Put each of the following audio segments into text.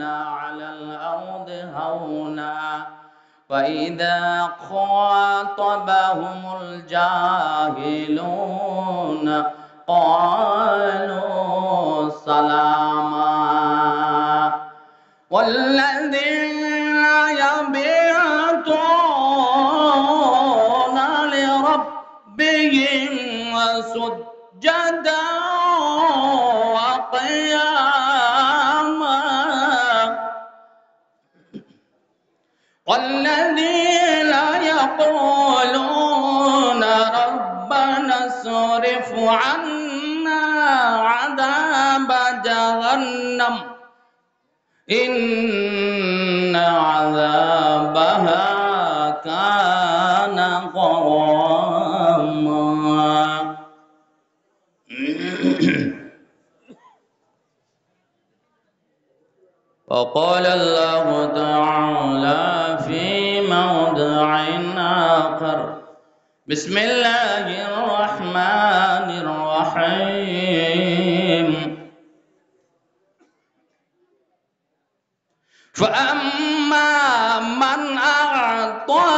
على الأرض هونا وإذا خاطبهم الجاهلون قالوا سلاما والذين يبيتون لربهم سجدا وقياما والذين يقولون ربنا اصرف عنا عذاب جهنم إن عذابها كان غراما وقال الله تعالى في موضع آخر بسم الله الرحمن الرحيم فأما من أعطى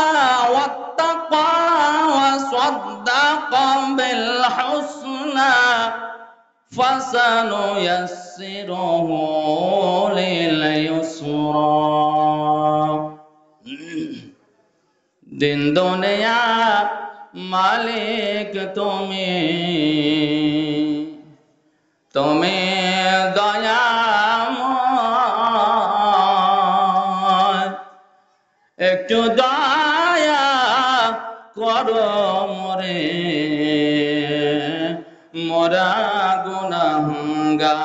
واتقى وصدق بالحسنى فسنيسره لليسرى दिन दुनिया मालिक तुम्हें दयामय একটু দয়া করো মোরে মোরা গুনাহগার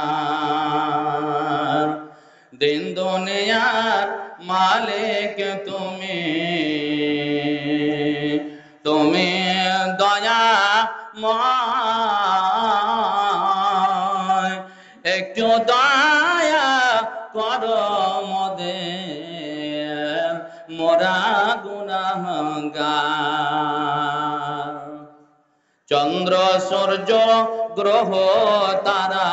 দিন দুনিয়ার মালিক তুমি দয়াময় একটু দয়া করো মোদের মোরা গুনাহগার চন্দ্র সূর্য গ্রহ তারা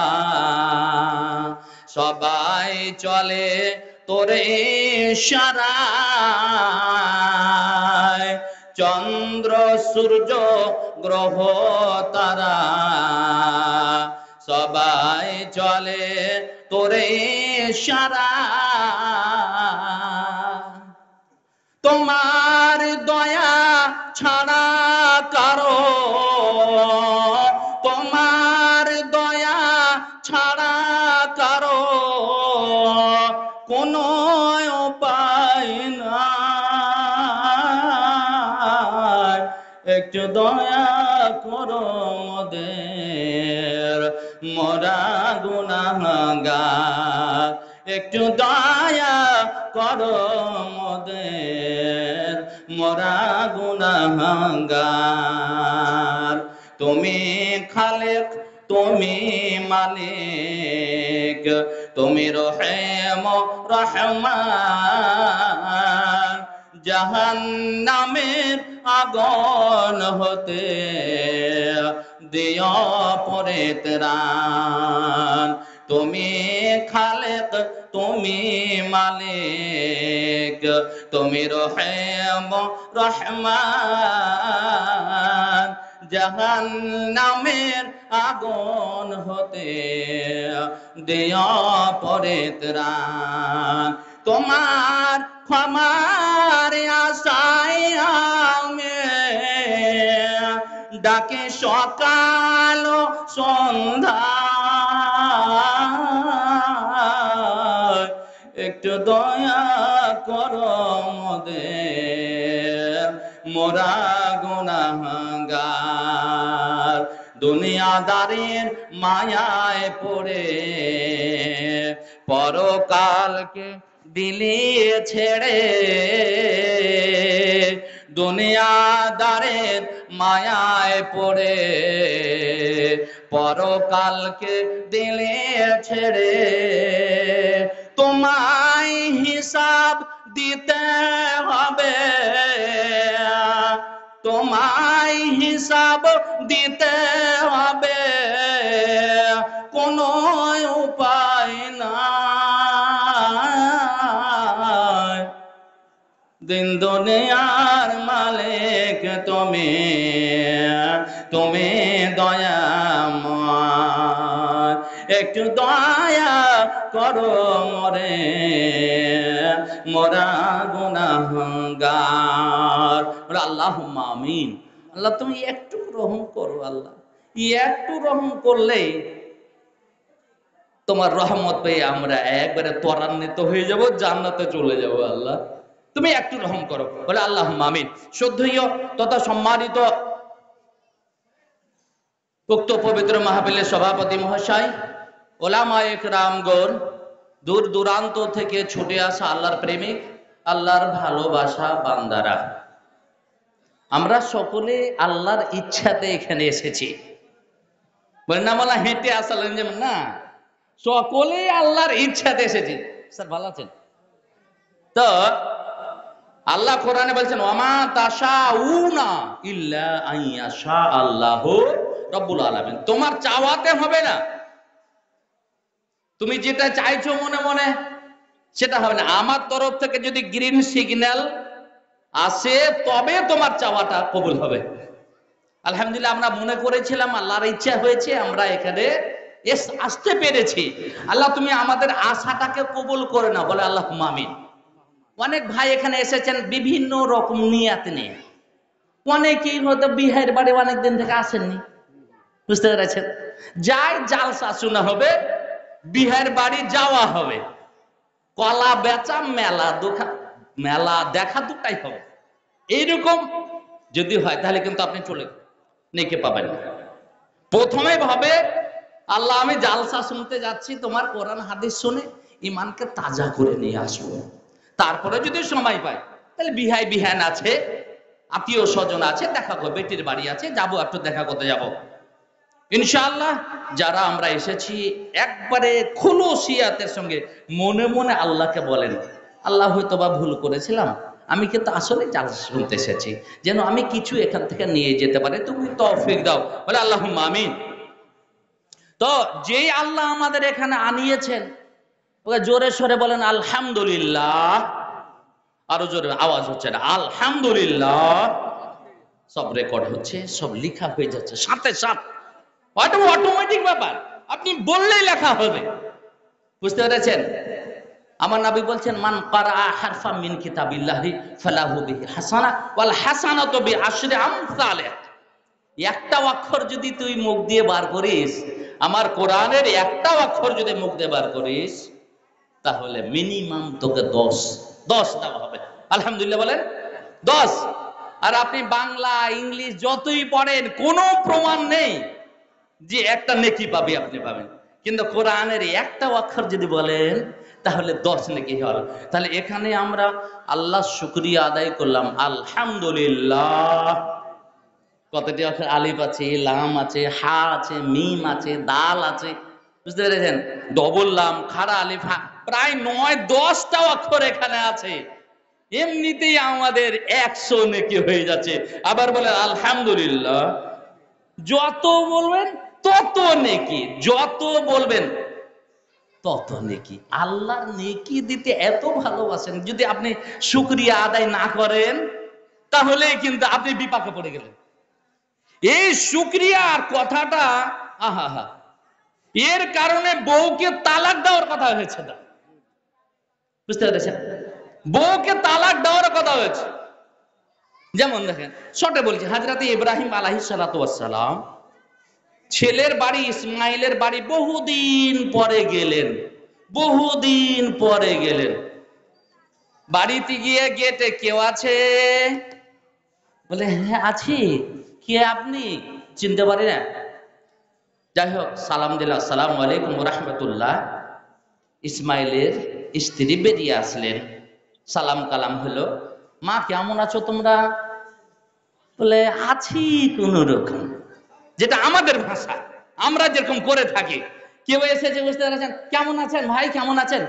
সবাই চলে তোরে ইশারায় চন্দ্র সূর্য গ্রহ তারা সবাই চলে তোরে ইশারায় তোমার দয়া ছাড়া কারো তোমার দয়া ছাড়া কারো কোনো উপায় নাই একটু দয়া করো মোদের মোরা গুনাহগার একটু দয়া করো মোদের মোরা গুনাহগার তুমি খালেক তুমি মালিক তুমি রহিম রহমান জাহান্নামের আগুন হতে দিও পরিত্রাণ তুমি খালেক তুমি মালিক তুমি রহিম রহমান জাহান্নামের আগুন হতে দিও পরিত্রাণ তোমার ক্ষমার আশায় আমি ডাকে সকাল সন্ধ্যা একটু দয়া করো মোদের মোরা গুনাহগার দুনিয়াদারের মায়ায় পড়ে পরকালকে দিলিয়ে ছেড়ে দুনিয়াদারের মায়ায় পড়ে পরকালকে দিলে ছেড়ে তোমায় হিসাব দিতে হবে তোমায় হিসাব দিতে হবে কোনো উপায় নাই দিন দুনিয়ার মালিক তুমি, তুমি দয়াময়, একটু দয়া করো মরে, মোরা গুনাহগার। আল্লাহুম্মা আমিন। আল্লাহ তুমি একটু রহম করো, আল্লাহ একটু রহম করলেই তোমার রহমত পেয়ে আমরা একবারে ত্বরান্বিত হয়ে যাব, জান্নাতে চলে যাব। আল্লাহ তুমি একটু রহম করো, বলে আল্লাহুম্মা আমিন। শ্রদ্ধেয় তথা সম্মানিত উক্ত পবিত্র মাহফিলের সভাপতি মহাশয়, ওলামায়ে কেরামগণ, দূর দূরান্ত থেকে ছুটে আসা আল্লাহর প্রেমিক, আল্লাহর ভালোবাসা বান্দারা, আমরা সকলে আল্লাহর ইচ্ছাতে এখানে এসেছি। বলেন না, বলা হেঁটে আসলেন যেমন না, সকলে আল্লাহর ইচ্ছাতে এসেছি। স্যার ভালো আছেন তো? আল্লাহ কোরআনে বলছেন, ওয়ামা তাশাউনা ইল্লা আইয়াশা আল্লাহু রাব্বুল আলামিন। তোমার চাওয়াতে হবে না, তুমি যেটা চাইছো মনে মনে সেটা হবে না। আমার তরফ থেকে যদি গ্রিন সিগন্যাল আসে তবে তোমার চাওয়াটা কবুল হবে। আলহামদুলিল্লাহ, আমরা মনে করেছিলাম আল্লাহর ইচ্ছা হয়েছে, আমরা এখানে আসতে পেরেছি। আল্লাহ তুমি আমাদের আশাটাকে কবুল করে না, বলে আল্লাহুম্মা আমিন। অনেক ভাই এখানে এসেছেন বিভিন্ন রকম নিয়াত নিয়ে। অনেকেই হয়তো বিহার বাড়ি অনেক দিন থেকে আসেননি, বুঝতে পেরেছেন? যাই জালসা শোনা হবে, বিহার বাড়ি যাওয়া হবে, কলা বেচা মেলা দেখা দুটাই হবে। এইরকম যদি হয় তাহলে কিন্তু আপনি চলে নেকে পাবেন। প্রথমে ভাবে আল্লাহ আমি জালসা শুনতে যাচ্ছি, তোমার কোরআন হাদিস শুনে ইমানকে তাজা করে নিয়ে আসবো। তারপরে যদি সময় পাই তাহলে বিহান আছে, আত্মীয় স্বজন আছে, দেখা করবো, বেটির বাড়ি আছে, যাবো, একটু দেখা করতে যাব ইনশাআল্লাহ। যারা আমরা এসেছি একবারে খুলুসিয়াতের সঙ্গে মনে মনে আল্লাহকে বলেন, আল্লাহ হয়তো বা ভুল করেছিলাম, আমি কিন্তু আসলে জালসা শুনতে এসেছি, যেন আমি কিছু এখান থেকে নিয়ে যেতে পারি, তুমি তৌফিক দাও, বলে আল্লাহুম্মা আমিন। তো যেই আল্লাহ আমাদের এখানে আনিয়েছেন, ওকে জোরে সরে বলেন আলহামদুলিল্লাহ। আরো জোরে আওয়াজ হচ্ছে না, আলহামদুলিল্লাহ। সব রেকর্ড হচ্ছে, সব লেখা হয়ে যাচ্ছে সাথে সাথ, অটোমেটিক ব্যাপার, আপনি বললেই লেখা হবে, বুঝতে পেরেছেন? আমার নবী বলছেন, মান ক্বারা হারফাম মিন কিতাবিল্লাহি ফালাহু বিহি হাসানা ওয়াল হাসানাতু বিআশরি আমসালিহা। একটা অক্ষর যদি তুই মুখ দিয়ে বার করিস, আমার কোরআনের একটা অক্ষর যদি মুখ দিয়ে বার করিস, তাহলে মিনিমাম তোকে 10 দেওয়া হবে। আলহামদুলিল্লাহ বলেন 10। আর আপনি বাংলা ইংলিশ যতই পড়েন, কোনো প্রমাণ নেই যে একটা নেকি পাবে, আপনি পাবেন। কিন্তু কোরআনের একটা অক্ষর যদি বলেন তাহলে 10 নেকি হল। তাহলে এখানে আমরা আল্লাহর শুকরিয়া আদায় করলাম, আলহামদুলিল্লাহ। কতটি অক্ষর? আলিফ আছে, লাম আছে, হা আছে, মিম আছে, দাল আছে, বুঝতে পেরেছেন? ডবল লাম, খাড়া আলিফ, হা, প্রায় 9-10টা অক্ষর এখানে আছে। এমনিতেই আমাদের 100 নেকি হয়ে যাচ্ছে। আবার বলেন আলহামদুলিল্লাহ, যত বলবেন তত নেকি, যত বলবেন তত নেকি। আল্লাহর নেকি দিতে এত ভালোবাসেন, যদি আপনি শুকরিয়া আদায় না করেন তাহলে কিন্তু আপনি বিপাকে পড়ে গেলেন। এই শুকরিয়ার কথাটা, আহা, এর কারণে বউকে তালাক দেওয়ার কথা হয়েছে না, বুঝতে পেরেছেন? বউকে তালাক দেওয়ার কথা হয়েছে। যেমন দেখেন, শর্টে বলছি, হযরতে ইব্রাহিম আলাইহিস সালাতু ওয়াস সালাম ছেলের বাড়ি ইসমাইলের বাড়ি বহুদিন পরে গেলেন, বহুদিন পরে গেলেন। বাড়িতে গিয়ে গেটে কেউ আছে? বলে হ্যাঁ আছি। কে আপনি? চিনতে পারি না। যাই হোক, সালাম দিলাম, আসসালামু আলাইকুম ওয়া রাহমাতুল্লাহ। ইসমাইলের স্ত্রী বেরিয়ে আসলেন, সালাম কালাম হলো, মা কেমন আছো তোমরা? বলে আছি কোন রকম, যেটা আমাদের ভাষা, আমরা যেরকম করে থাকি। কেউ এসেছে, বুঝতে পেরেছেন? কেমন আছেন ভাই, কেমন আছেন?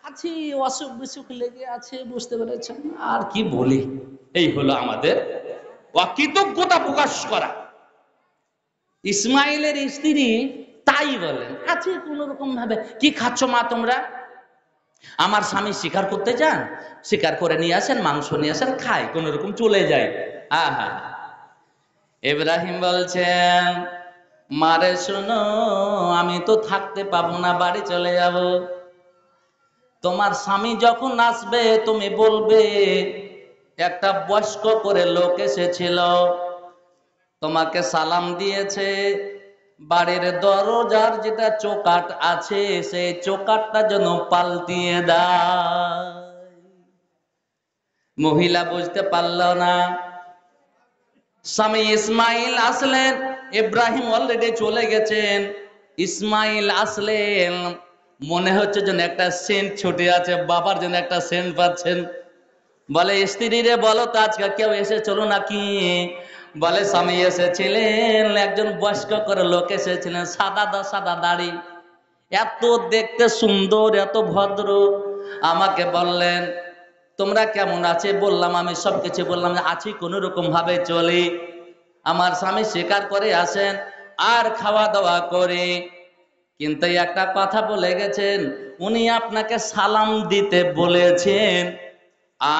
আছি, অসুখ বিসুখ লেগে আছে, বুঝতে পেরেছেন? আর কি বলি, এই হলো আমাদের অকৃতজ্ঞতা প্রকাশ করা। ইসমাইলের স্ত্রী তাই বলেন, আছে কোন রকম ভাবে। কি খাচ্ছ মা তোমরা? আমার স্বামী শিকার করতে যান, শিকার করে নিয়ে আসেন, মাংস নিয়ে আসেন, খায়, কোন রকম চলে যায়। আহা, ইব্রাহিম বলছেন, মারে শোনো, আমি তো থাকতে পাবো না, বাড়ি চলে যাব। তোমার স্বামী যখন আসবে তুমি বলবে একটা বয়স্ক করে লোক এসেছিল, তোমাকে সালাম দিয়েছে, বাড়ির দরজার যেটা চৌকাঠ আছে সেই চৌকাঠটা যেন পাল্টিয়ে দেয়। মহিলা বুঝতে পারল না। স্বামী ইসমাইল আসলেন, ইব্রাহিম অলরেডি চলে গেছেন। ইসমাইল আসলেন, মনে হচ্ছে যেন একটা সেন্ট ছুটে আছে, বাবার জন্য একটা সেন্ট পাচ্ছেন। বলে, স্ত্রী রে বলো তো আজকে কেউ এসে চলো নাকি? বলে, স্বামী এসেছিলেন, একজন বয়স্ক করে লোক এসেছিলেন, সাদা সাদা দাড়ি, এত দেখতে সুন্দর, এত ভদ্র। আমাকে বললেন তোমরা কেমন আছে, বললাম আমি সবকিছু বললাম, আছি কোন রকম ভাবে চলি। আমার স্বামী শিকার করে আসেন আর খাওয়া দাওয়া করে, কিন্তু একটা কথা বলে গেছেন, উনি আপনাকে সালাম দিতে বলেছেন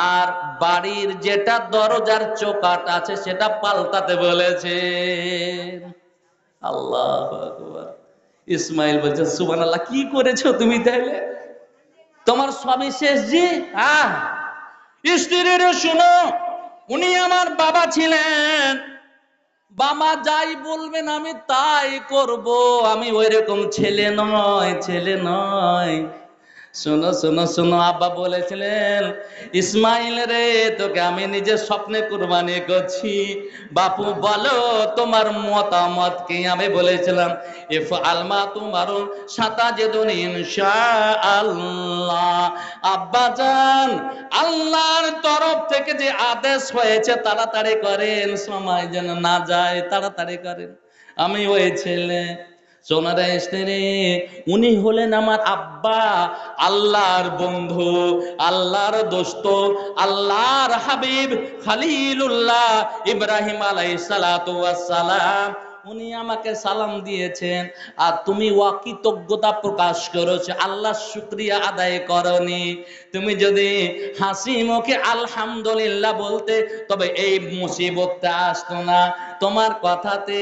আর বাড়ির যেটা দরজার চৌকাঠ আছে সেটা পাল্টাতে বলেছেন। আল্লাহু আকবার। ইসমাইল বলছে, সুবহানাল্লাহ, কি করেছো তুমি তাহলে? তোমার স্বামী শেষ জি। স্ত্রীর শুনো, উনি আমার বাবা ছিলেন, বাবা যাই বলবেন আমি তাই করব, আমি ওইরকম ছেলে নয়, ছেলে নয়। শোনো শোনো শোনো, আব্বা বলেছিলেন, ইসমাইল রে তোকে আমি নিজের স্বপ্নে কুরবানি করছি, বাপু বলো তোমার মতামত কি? আমি বলেছিলাম, ইফ আলমা তুমারুন সাতাজিদুন ইনশাআল্লাহ। আব্বা জান, আল্লাহর তরফ থেকে যে আদেশ হয়েছে তাড়াতাড়ি করেন, সময় যেন না যায়, তাড়াতাড়ি করেন। আমি ওই ছেলে। সোনারা স্ত্রী, উনি হলেন আমার আব্বা, আল্লাহর বন্ধু, আল্লাহর দোস্ত, আল্লাহর হাবিব খলিলুল্লাহ ইব্রাহিম আলাইহিস সালাতু ওয়াস সালাম। উনি আমাকে সালাম দিয়েছেন আর তুমি অকৃতজ্ঞতা প্রকাশ করেছো, আল্লাহর শুকরিয়া আদায় করনি। তুমি যদি হাসি মুখে আলহামদুলিল্লাহ বলতে, তবে এই মুসিবতটা আসতো না। তোমার কথাতে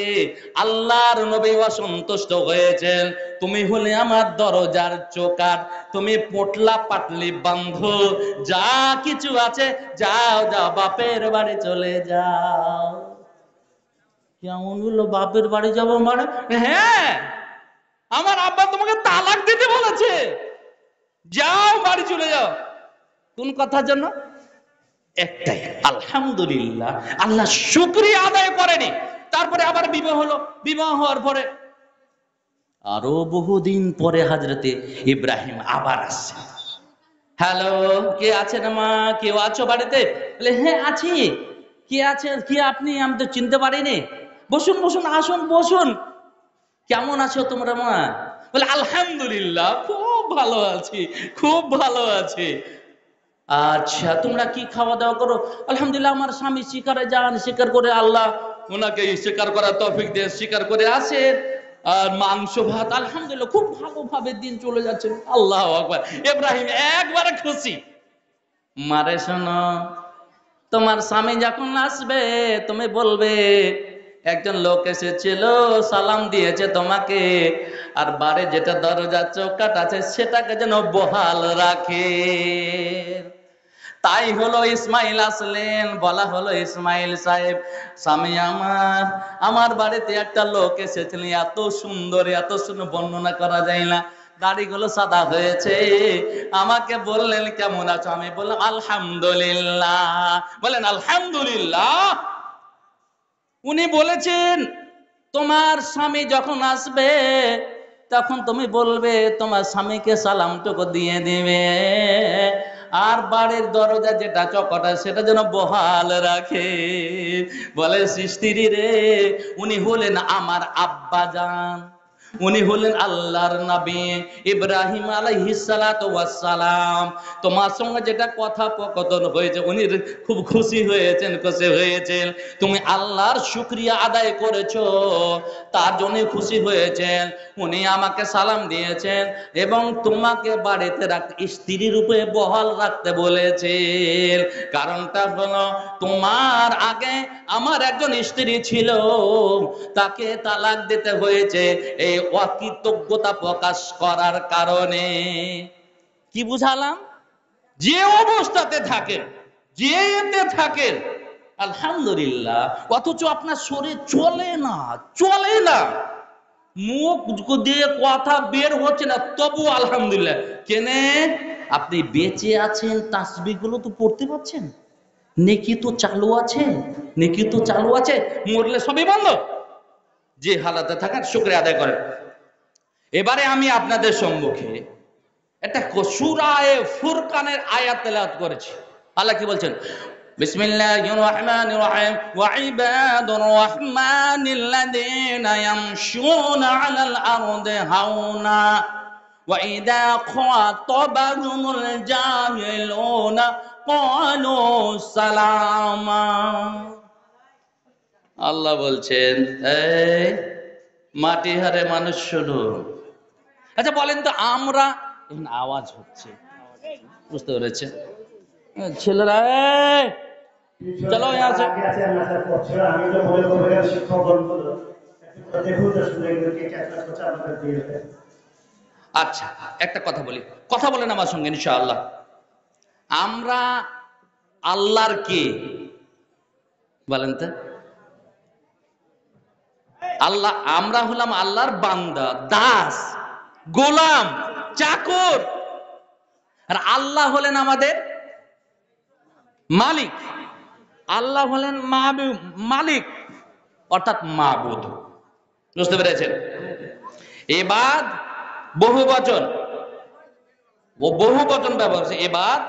আল্লাহর নবী অসন্তুষ্ট হয়েছেন। তুমি হলে আমার দরজার চৌকাঠ, তুমি পোটলা পাটলি বান্ধো, যা কিছু আছে যাও যাও, বাপের বাড়ি চলে যাও। কেমন হলো বাপের বাড়ি যাবো মানে? হ্যাঁ, আমার আব্বা তোমাকে তালাক দিতে বলেছে, যাও বাড়ি চলে যাও। কোন কথার জন্য? একটাই, আলহামদুলিল্লাহ, আল্লাহ শুকরিয়া আদায় করেনি। তারপরে আবার বিবাহ হলো, বিবাহ হওয়ার পরে আরো বহুদিন পরে হযরতে ইব্রাহিম আবার আসছে। হ্যালো, কে আছেন মা? কেউ আছো বাড়িতে? বলে, হ্যাঁ আছি। কে আছেন? কি আপনি? আমি তো চিনতে পারিনি। বসুন বসুন, আসুন বসুন। কেমন আছো তোমরা মা? বলে, আলহামদুলিল্লাহ, খুব ভালো আছি, খুব ভালো আছি। আচ্ছা, তোমরা কি খাওয়া দাওয়া করো? আলহামদুলিল্লাহ, আমার স্বামী শিকারে যান, শিকার করে আল্লাহ ওনাকে শিকার করার তৌফিক দিয়ে শিকার করে আসেন, আর মাংস ভাত, আলহামদুলিল্লাহ খুব ভালোভাবে দিন চলে যাচ্ছে। আল্লাহু আকবার। ইব্রাহিম একবারে খুশি। মারে শোনো, তোমার স্বামী যখন আসবে তুমি বলবে একজন লোক এসেছিল, সালাম দিয়েছে তোমাকে, আর বাড়ি যেটা দরজা চৌকাঠ আছে সেটাকে যেন বহাল রাখে। তাই হলো, ইসমাইল আসলেন, বলা হলো, ইসমাইল সাহেব, স্বামী আমার, আমার বাড়িতে একটা লোক এসেছিলেন, এত সুন্দর, এত সুন্দর, বর্ণনা করা যায় না। দাড়িগুলো সাদা হয়েছে, আমাকে বললেন কেমন আছো? আমি বললাম আলহামদুলিল্লাহ। বলেন আলহামদুলিল্লাহ। উনি বলেছেন তোমার স্বামী যখন আসবে তখন তুমি বলবে তোমার স্বামীকে সালামটুকু দিয়ে দিবে, আর বাড়ির দরজা যেটা চৌকাঠ সেটা যেন বহাল রাখে। বলে, স্ত্রী রে, উনি হলেন আমার আব্বা জান, উনি হলেন আল্লাহর নবী ইব্রাহিম আলাইহিস সালাতু ওয়াস সালাম। তোমার সঙ্গে যেটা কথোপকথন হয়েছে উনি খুব খুশি হয়েছেন। তুমি আল্লাহর শুকরিয়া আদায় করেছো, তার জন্য খুশি হয়েছেন। উনি আমাকে সালাম দিয়েছেন এবং তোমাকে বাড়িতে রাখতে, স্ত্রী রূপে বহাল রাখতে বলেছেন। কারণটা হলো তোমার আগে আমার একজন স্ত্রী ছিল, তাকে তালাক দিতে হয়েছে এই অকৃতজ্ঞতা প্রকাশ করার কারণে। কি বুঝালাম? যে অবস্থাতে থাকেন, যে এতে থাকেন আলহামদুলিল্লাহ, অথচ আপনার শরীর চলে না, মুখ দিয়ে কথা বের হচ্ছে না, তবু আলহামদুলিল্লাহ। কেনে? আপনি বেঁচে আছেন, তাসবিহ গুলো তো পড়তে পারছেন, নেকি তো চালু আছে, মরলে সবই বন্ধ। যে হালাতে থাকার শুকরিয়া আদায় করেন। এবারে আমি আপনাদের সম্মুখে একটা সূরা ফুরকানের আয়াত তেলাওয়াত করেছি। আল্লাহ কি বলছেন? বিসমিল্লাহির রহমানির রহিম ওয়া ইবাদুর রহমানিল্লাযীনা ইয়ামশুনা আলাল আরদি হাওনা ওয়া ইযা খাতাবাহুমুল জাহিলুনা ক্বালু সালামা। আল্লাহ বলছেন, এই মাটি হারে মানুষ শুনো। আচ্ছা বলেন তো, আমরা আওয়াজ হচ্ছে, বুঝতে পেরেছে ছেলেরা? চলো আছে। আচ্ছা একটা কথা বলেন আমার সঙ্গে ইনশাআল্লাহ। আমরা আল্লাহর কে বলেন তো? আল্লাহ, আমরা হলাম আল্লাহর বান্দা, দাস, গোলাম, চাকর। আর আল্লাহ হলেন আমাদের মালিক। আল্লাহ হলেন মালিক অর্থাৎ মাবুদ। বুঝতে পেরেছেন? এবাদ বহু বচন ব্যবহার হচ্ছে। এবাদ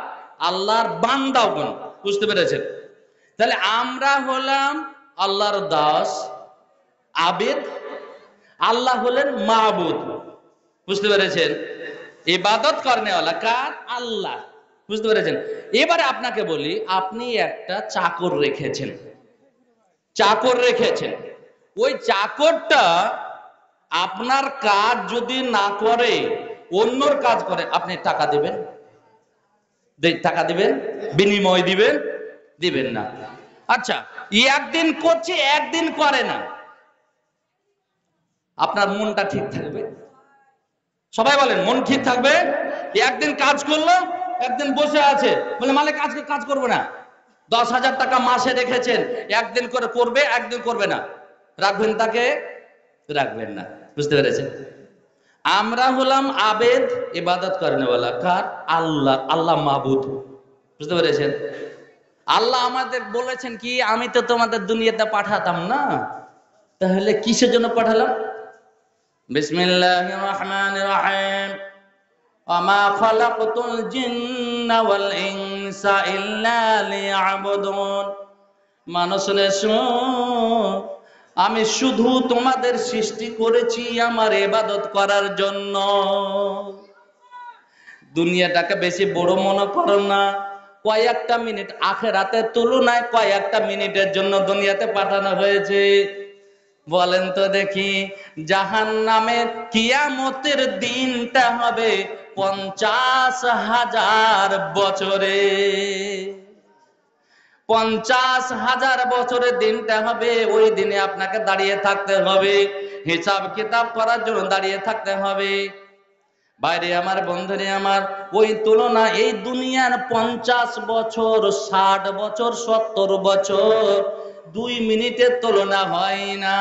আল্লাহর বান্দাগণ। বুঝতে পেরেছেন? তাহলে আমরা হলাম আল্লাহর দাস, আবেদ, আল্লাহ হলেন মাবুদ। বুঝতে পেরেছেন? ইবাদত করনেওয়ালা কার? আল্লাহ। বুঝতে পেরেছেন? এবারে আপনাকে বলি, আপনি একটা চাকর রেখেছেন, ওই চাকরটা আপনার কাজ যদি না করে, অন্যর কাজ করে, আপনি টাকা দিবেন? বিনিময় দিবেন না। আচ্ছা, একদিন করছে, একদিন করে না, আপনার মনটা ঠিক থাকবে? সবাই বলেন, মন ঠিক থাকবে? একদিন কাজ করলো, একদিন বসে আছে, বলে মালিক আজকে কাজ করবো না। 10,000 টাকা মাসে রেখেছেন, একদিন করে করবে, একদিন করবে না, রাখবেন তাকে? রাখবেন না। বুঝতে পেরেছেন? আমরা হলাম আবেদ, ইবাদত করেনেওয়ালা কার? আল্লাহ মাবুদ। বুঝতে পেরেছেন? আল্লাহ আমাদের বলেছেন কি, আমি তো তোমাদের দুনিয়াতে পাঠাতাম না, তাহলে কিসের জন্য পাঠালাম? বিসমিল্লাহির রহমানির রহিম ওয়া মা খালাকতুল জিন্না ওয়াল ইনসা ইল্লা লিয়াবুদুন। মানুষের আমি শুধু তোমাদের সৃষ্টি করেছি আমার ইবাদত করার জন্য। দুনিয়াটাকে বেশি বড় মনে করো না। কয়েকটা মিনিট, আখিরাতের তুলনায় কয়েকটা মিনিটের জন্য দুনিয়াতে পাঠানো হয়েছে। বলেন তো দেখি, জাহান্নামের কিয়ামতের দিনটা হবে 50,000 বছরে। 50,000 বছরের দিনটা হবে। ওই দিনে আপনাকে দাঁড়িয়ে থাকতে হবে, হিসাব কিতাব করার জন্য দাঁড়িয়ে থাকতে হবে। বাইরে আমার, বন্ধুরে আমার, ওই তুলনা এই দুনিয়ার 50 বছর, 60 বছর, 70 বছর 2 মিনিটের তুলনা হয় না।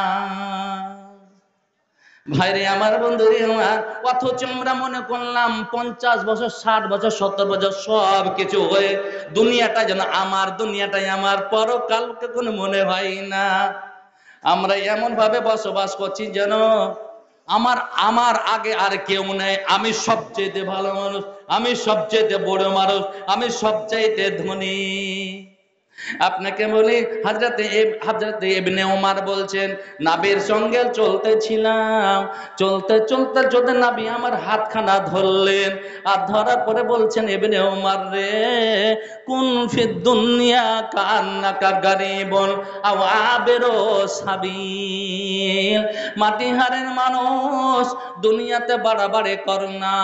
ভাইরে আমার, বন্ধুরে আমার, অথচ আমরা মনে করলাম 50 বছর, 60 বছর, 70 বছর সব কিছু হয়ে দুনিয়াটা যেন আমার, দুনিয়াটাই আমার, পরকালকে কোনো মনে হয় না। আমরা এমন ভাবে বসবাস করছি যেন আমার আগে আর কেউ নেই, আমি সবচেয়ে ভালো মানুষ, আমি সবচেয়ে বড় মানুষ, আমি সবচেয়ে ধনী। আপনাকে বলি, হযরতে ইবনে উমর বলছেন, নবীর সঙ্গে চলতেছিলাম, চলতে চলতে যদি নবী আমার হাতখানা ধরলেন, আর ধরার পরে বলছেন, ইবনে উমর রে, কুন ফিদ দুনিয়া কান্নাকা গারিবুন আও আবিরু সাবিল। মাটিহারের মানুষ, দুনিয়াতে বাড়াবাড়ি করো না,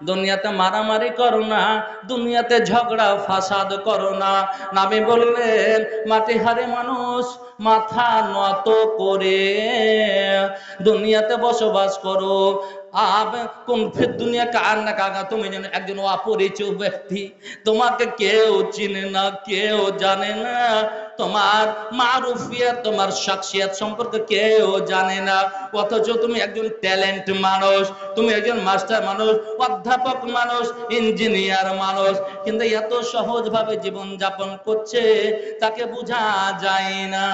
দুনিয়াতে মারামারি করো না, দুনিয়াতে ঝগড়া ফাসাদ করো না। নবী বললেন, মাটিহারে মানুষ, মাথা নত করে দুনিয়াতে বসবাস করো। কোন দুনিয়া কান্না কাকা, তুমি যেন একজন অপরিচিত ব্যক্তি, তোমাকে কেউ চিনে না, কেউ জানে না, তোমার মারুফিয়াত, তোমার শাখসিয়াত সম্পর্কে কেউ জানে না, অথচ তুমি একজন ট্যালেন্ট মানুষ, তুমি একজন মাস্টার মানুষ, অধ্যাপক মানুষ, ইঞ্জিনিয়ার মানুষ, কিন্তু এত সহজ ভাবে জীবন যাপন করছে, তাকে বোঝা যায় না।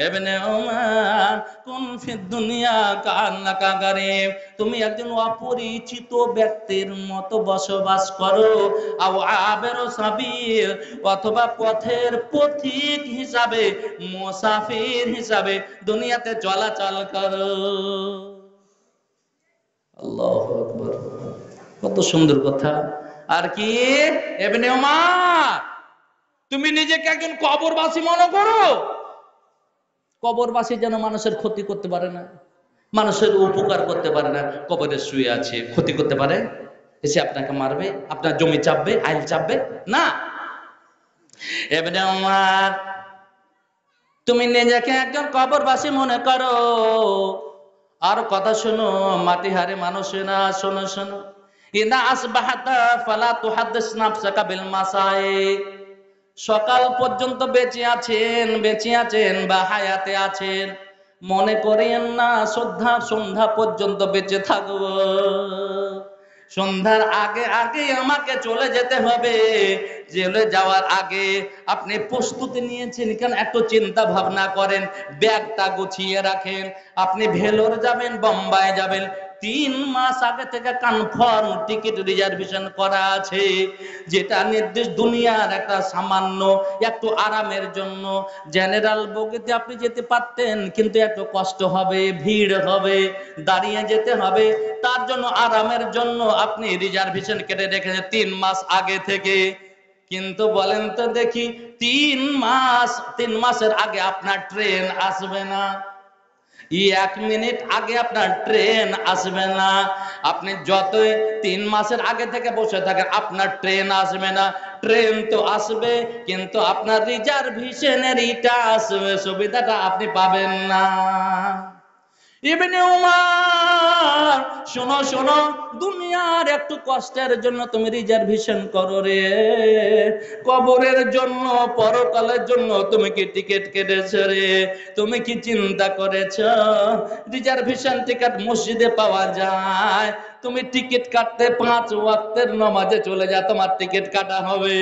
ইবনে উমর, কুন ফিদ দুনিয়া কান্নাকা গারিব, তুমি একজন অপরিচিত ব্যক্তির মতো বসবাস করো, আও আবিরু সাবিল, অথবা পথের পথিক হিসাবে, মুসাফির হিসাবে দুনিয়াতে চলাচল করো। আল্লাহু আকবার, কত সুন্দর কথা। আর কি, ইবনে উমর, তুমি নিজেকে একজন কবরবাসী মনে করো। কবরবাসী যেন মানুষের ক্ষতি করতে পারে না, মানুষের উপকার করতে পারে না। কবরে শুয়ে আছে, ক্ষতি করতে পারে? এসে আপনাকে মারবে, আপনার জমি চাপবে, আইল চাপবে না। ইবনে উমর, তুমি নিজেকে একজন কবরবাসী মনে করো। আর কথা শোনো, মাটিহারে মানুষেরা, শোনো শোনো, ইদা আসবাহাতা ফালা তুহাদ্দিস নাফসাকা বিল মাসাই। সকাল পর্যন্ত বেঁচে আছেন বা হায়াতে আছেন, মনে করেন না সন্ধ্যা পর্যন্ত বেঁচে থাকবো। সন্ধ্যার আগে আগে আমাকে চলে যেতে হবে। চলে যাওয়ার আগে আপনি প্রস্তুতি নিয়েছেন কেন, একটু চিন্তা ভাবনা করেন, ব্যাগটা গুছিয়ে রাখেন। আপনি ভেলোর যাবেন, বোম্বাই যাবেন, 3 মাস আগে থেকে কনফার্ম টিকিট রিজার্ভেশন করা আছে, যেটা নির্দিষ্ট দুনিয়ার একটা সামান্য একটু আরামের জন্য। জেনারেল বগিতে আপনি যেতে পারতেন, কিন্তু একটু কষ্ট হবে, ভিড় হবে, দাঁড়িয়ে যেতে হবে, তার জন্য আরামের জন্য আপনি রিজার্ভেশন কেটে রেখেছেন 3 মাস আগে থেকে। কিন্তু বলেন তো দেখি, 3 মাসের আগে আপনার ট্রেন আসবে না, 1 মিনিট আগে আপনার ট্রেন আসবে না। আপনি যতই 3 মাসের আগে থেকে বসে থাকেন, আপনার ট্রেন আসবে না। ট্রেন তো আসবে, কিন্তু আপনার রিজার্ভেশনের ইটা আসবে, সুবিধাটা আপনি পাবেন না। ইবনে উমর, শোনো শোনো, দুনিয়ার একটু কষ্টের জন্য তুমি রিজার্ভেশন করো রে, কবরের জন্য, পরকালের জন্য তুমি কি টিকিট কেটেছো রে? তুমি কি চিন্তা করেছো রিজার্ভেশন টিকিট মসজিদে পাওয়া যায়? তুমি টিকিট কাটতে 5 ওয়াক্তের নামাজে চলে যা, তোমার টিকিট কাটা হবে।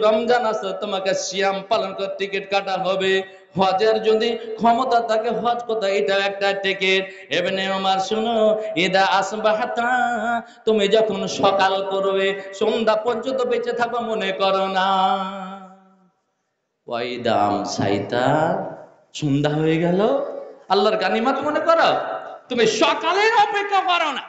রমজান আসে, তোমাকে সিয়াম পালন করে টিকিট কাটা হবে। হজের যদি ক্ষমতা থাকে, হজ কোথায়, এটা একটা টিকিট। ইবনে উমর, শুনো, ইদা আসবাহাতা, তুমি যখন সকাল করবে, সন্ধ্যা পর্যন্ত বেঁচে থাকো মনে করো না। ওয়াইদা আমসাইতা, সন্ধ্যা হয়ে গেল, আল্লাহর গানিমত মনে করো, তুমি সকালের অপেক্ষা করো না।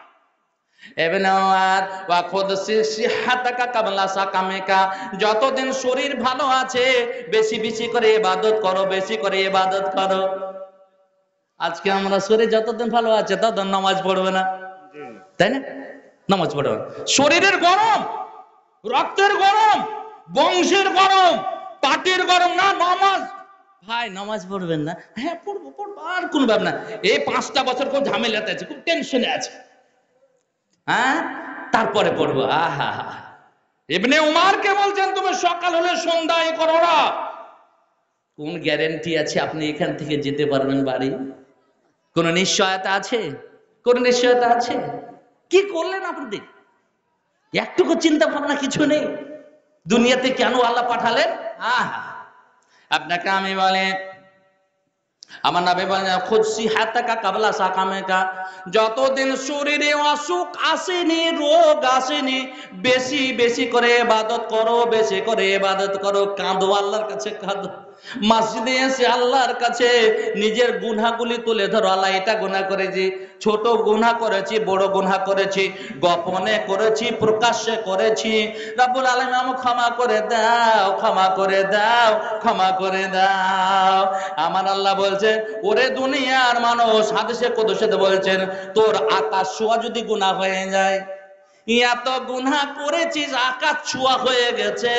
যতদিন শরীর ভালো আছে, বেশি বেশি করে ইবাদত করো, বেশি করে ইবাদত করো। আজকে আমরা শরীর যতদিন ভালো আছে ততদিন নামাজ পড়বে না, তাই না? নামাজ পড়বে না। শরীরের গরম, রক্তের গরম, বংশের গরম, পাটির গরম, না নামাজ, ভাই নামাজ পড়বেন না? হ্যাঁ পড়বো পড়বো, আর কোন ব্যাপার না। এই 5টা বছর খুব ঝামেলাতে আছে, খুব টেনশনে আছে, হ্যাঁ তারপরে পড়বো। আহা, ইবনে উমরকে বলছেন তুমি সকাল হলে সন্ধ্যায় করো না। কোন গ্যারান্টি আছে আপনি এখান থেকে যেতে পারবেন বাড়ি? কোন নিশ্চয়তা আছে? কোন নিশ্চয়তা আছে? কি করলেন আপনি? একটুকু চিন্তা ভাবনা কিছু নেই। দুনিয়াতে কেন আল্লাহ পাঠালেন? আহা, আপনাকে আমি বলে, আমার নবী বলেন খুদসি হাতাকা কাবলা সাকামেকা, যতদিন শরীরে অসুখ আসেনি, রোগ আসেনি, বেশি বেশি করে ইবাদত করো, বেশি করে ইবাদত করো, কাঁদো, আল্লাহর কাছে কাঁদো। মসজিদে এসে আল্লাহর কাছে নিজের গুনাহগুলি তুলে ধরো, আল্লাহ এটা গুনাহ করেছি, ছোট গুনাহ করেছি, বড় গুনাহ করেছি, গোপনে করেছি, প্রকাশ্যে করেছি, রব্বুল আলামিন আমাকে ক্ষমা করে দাও, ক্ষমা করে দাও, ক্ষমা করে দাও। আমার আল্লাহ বলছেন, ওরে দুনিয়ার মানুষ, হাদিসে কুদসিতে বলছেন, তোর আকাশ ছোঁয়া যদি গুনাহ হয়ে যায়, এত গুনাহ করেছিস, আকাশ ছোঁয়া হয়ে গেছে,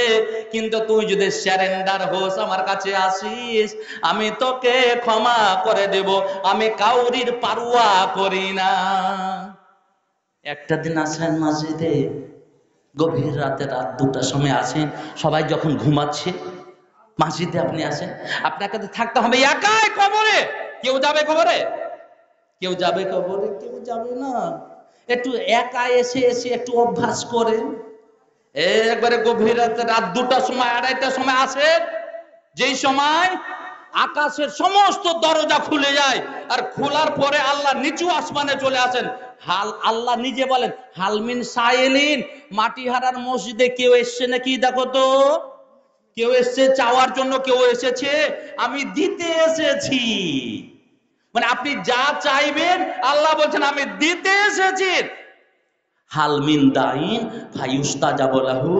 কিন্তু তুই যদি সারেন্ডার হোস, আমার কাছে আসিস, আমি তোকে ক্ষমা করে দেব, আমি কাউরির পারোয়া করি না। একটা দিন আসেন মসজিদে, গভীর রাতে, রাত 2টার সময় আসেন, সবাই যখন ঘুমাচ্ছে, মসজিদে আপনি আসেন, আপনাকে তো থাকতে হবে একাই কবরে। কেউ যাবে কবরে? কেউ যাবে কবরে? কেউ যাবে না। একটু একা এসে এসে একটু অভ্যাস করেন। একবারে গভীর রাতে, রাত 2টার সময়, 2:30টার সময় আসে, যেই সময় আকাশের সমস্ত দরজা খুলে যায়, আর খোলার পরে আল্লাহ নিচু আসমানে চলে আসেন। আল্লাহ নিজে বলেন, হালমিন সাইলিন, মাটিহারার মসজিদে কেউ এসছে নাকি দেখো তো। কেউ এসছে চাওয়ার জন্য? কেউ এসেছে? আমি দিতে এসেছি। মানে আপনি যা চাইবেন, আল্লাহ বলছেন আমি দিতে এসেছি। হালমিন দাইন ফায়ুস্তাজাবু লাহু,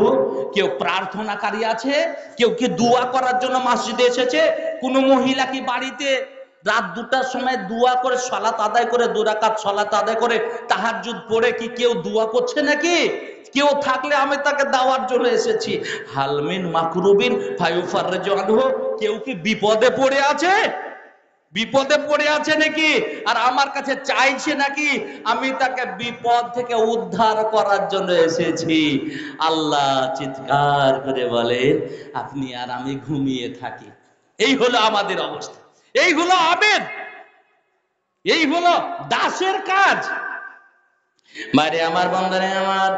কেউ প্রার্থনাকারী আছে? কেউ কি দোয়া করার জন্য মসজিদে এসেছে? কোন মহিলা কি বাড়িতে রাত 2টার সময় দোয়া করে, সালাত আদায় করে, 2 রাকাত সালাত আদায় করে, তাহাজ্জুদ পড়ে কি কেউ দোয়া করছে নাকি? কেউ থাকলে আমি তাকে দাওয়ার জন্য এসেছি। হালমিন মাকরুবিন ফায়ুফাররিজু আনহু, কেউ কি বিপদে পড়ে আছে? বিপদে পড়ে আছে নাকি আর আমার কাছে চাইছে নাকি? আমি তাকে বিপদ থেকে উদ্ধার করার জন্য এসেছি। আল্লাহ চিৎকার করে বলেন, আপনি আর আমি ঘুমিয়ে থাকি। এই হলো আমাদের অবস্থা, এই হলো আবেদ, এই হলো দাসের কাজ। বাইরে আমার বন্ধুরে আমার,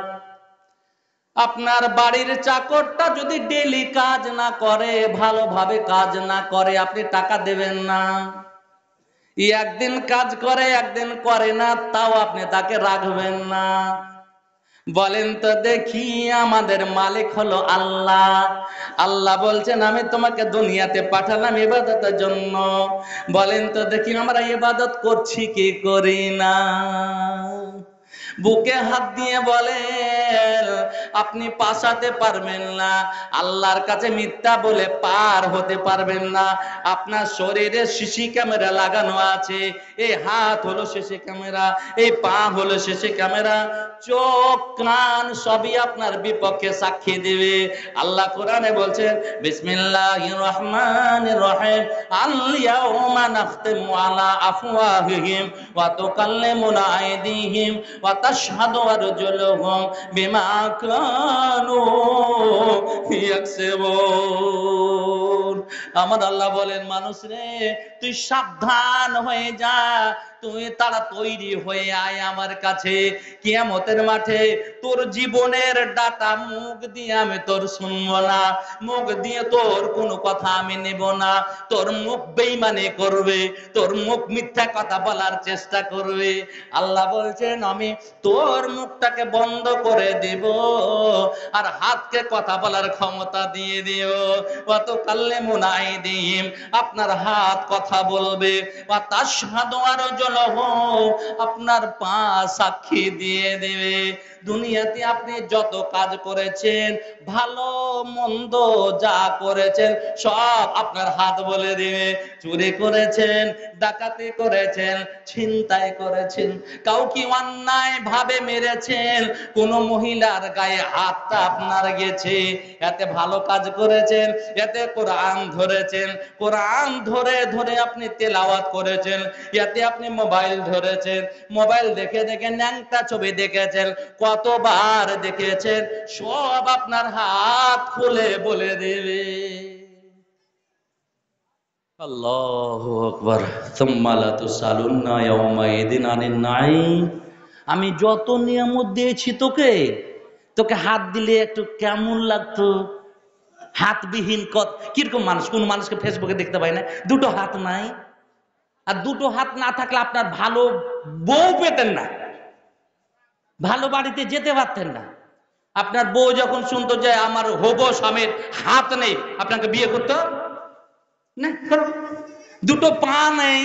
আপনার বাড়ির চাকরটা যদি ডেলি কাজ না করে, ভালোভাবে কাজ না করে, আপনি টাকা দেবেন না। একদিন কাজ করে, একদিন করে না, তাও আপনি তাকে রাখবেন না। বলেন তো দেখি, আমাদের মালিক হলো আল্লাহ। আল্লাহ বলছেন আমি তোমাকে দুনিয়াতে পাঠালাম ইবাদতের জন্য। বলেন তো দেখি আমরা ইবাদত করছি কি করি না? বুকে হাত দিয়ে বলেন, আপনি পাসাতে পারবেন না, আল্লাহর কাছে মিথ্যা বলে পার হতে পারবেন না। আপনার শরীরে সিসি ক্যামেরা লাগানো আছে, এই হাত হলো সিসি ক্যামেরা, এই পা হলো সিসি ক্যামেরা, চোখ কান সবই আপনার বিপক্ষে সাক্ষী দিবে। আল্লাহ কোরআনে বলছেন, বিসমিল্লাহির রহমানির রহিম, আল ইয়াউমা নাখতিমু আলা আফওয়াহিহিম ওয়া তুকাল্লিমুনা আইদিহিম ওয়া তাশহাদু আরজুলুহুম বিমা কানু ইয়াকসিবুন। আমার আল্লাহ বলেন, মানুষ রে, তুই সাবধান হয়ে যা, তুই তারা তৈরি হয়ে আয় আমার কাছে। কিয়ামতের মাঠে তোর জীবনের ডাটা মুখ দিয়ে আমি তোর শুনবো না, মুখ দিয়ে তোর কোনো কথা আমি নেব না। তোর মুখ বেঈমানি করবে, তোর মুখ মিথ্যা কথা বলার চেষ্টা করবে। আল্লাহ বলছেন আমি তোর মুখটাকে বন্ধ করে দিব, আর হাতকে কথা বলার ক্ষমতা দিয়ে দিও। ওয়া তুকাল্লিমুনা আইদিহিম, আপনার হাত কথা বলবে। ওয়া তাশহাদু আরজুলুহুম, আপনার পা সাক্ষী দিয়ে দেবে। দুনিয়াতে আপনি যত কাজ করেছেন, ভালো মন্দ যা করেছেন, সব আপনার হাত বলে দিবে। চুরি করেছেন, ডাকাতি করেছেন, ছিনতাই করেছেন, কাউকে অন্যায় ভাবে মেরেছেন, কোন মহিলার গায়ে হাতটা আপনার গেছে, এতে ভালো কাজ করেছেন, এতে কোরআন ধরেছেন, কোরআন ধরে ধরে আপনি তেলাওয়াত করেছেন, এতে আপনি মোবাইল ধরেছেন, মোবাইল দেখে দেখে ন্যাংটা ছবি দেখেছেন, কতবার দেখেছেন, সব আপনার হাত খুলে বলে দেবে। আল্লাহু আকবার। সুম্মা লা তুসালুন্না ইয়াউমাইদিন আনিন নাঈম। আমি যত নিয়ামত দিয়েছি তোকে, তোকে হাত দিলে একটু কেমন লাগতো? হাতবিহীন কিরকম মানুষ? কোন মানুষকে ফেসবুকে দেখতে পাই না, দুটো হাত নাই, আর দুটো হাত না থাকলে আপনার ভালো বউ পেতেন না, ভালো বাড়িতে যেতে পারতেন না। আপনার বউ যখন শুনতো যে আমার হবো স্বামীর হাত নেই, আপনাকে বিয়ে করতো না। দুটো পা নেই,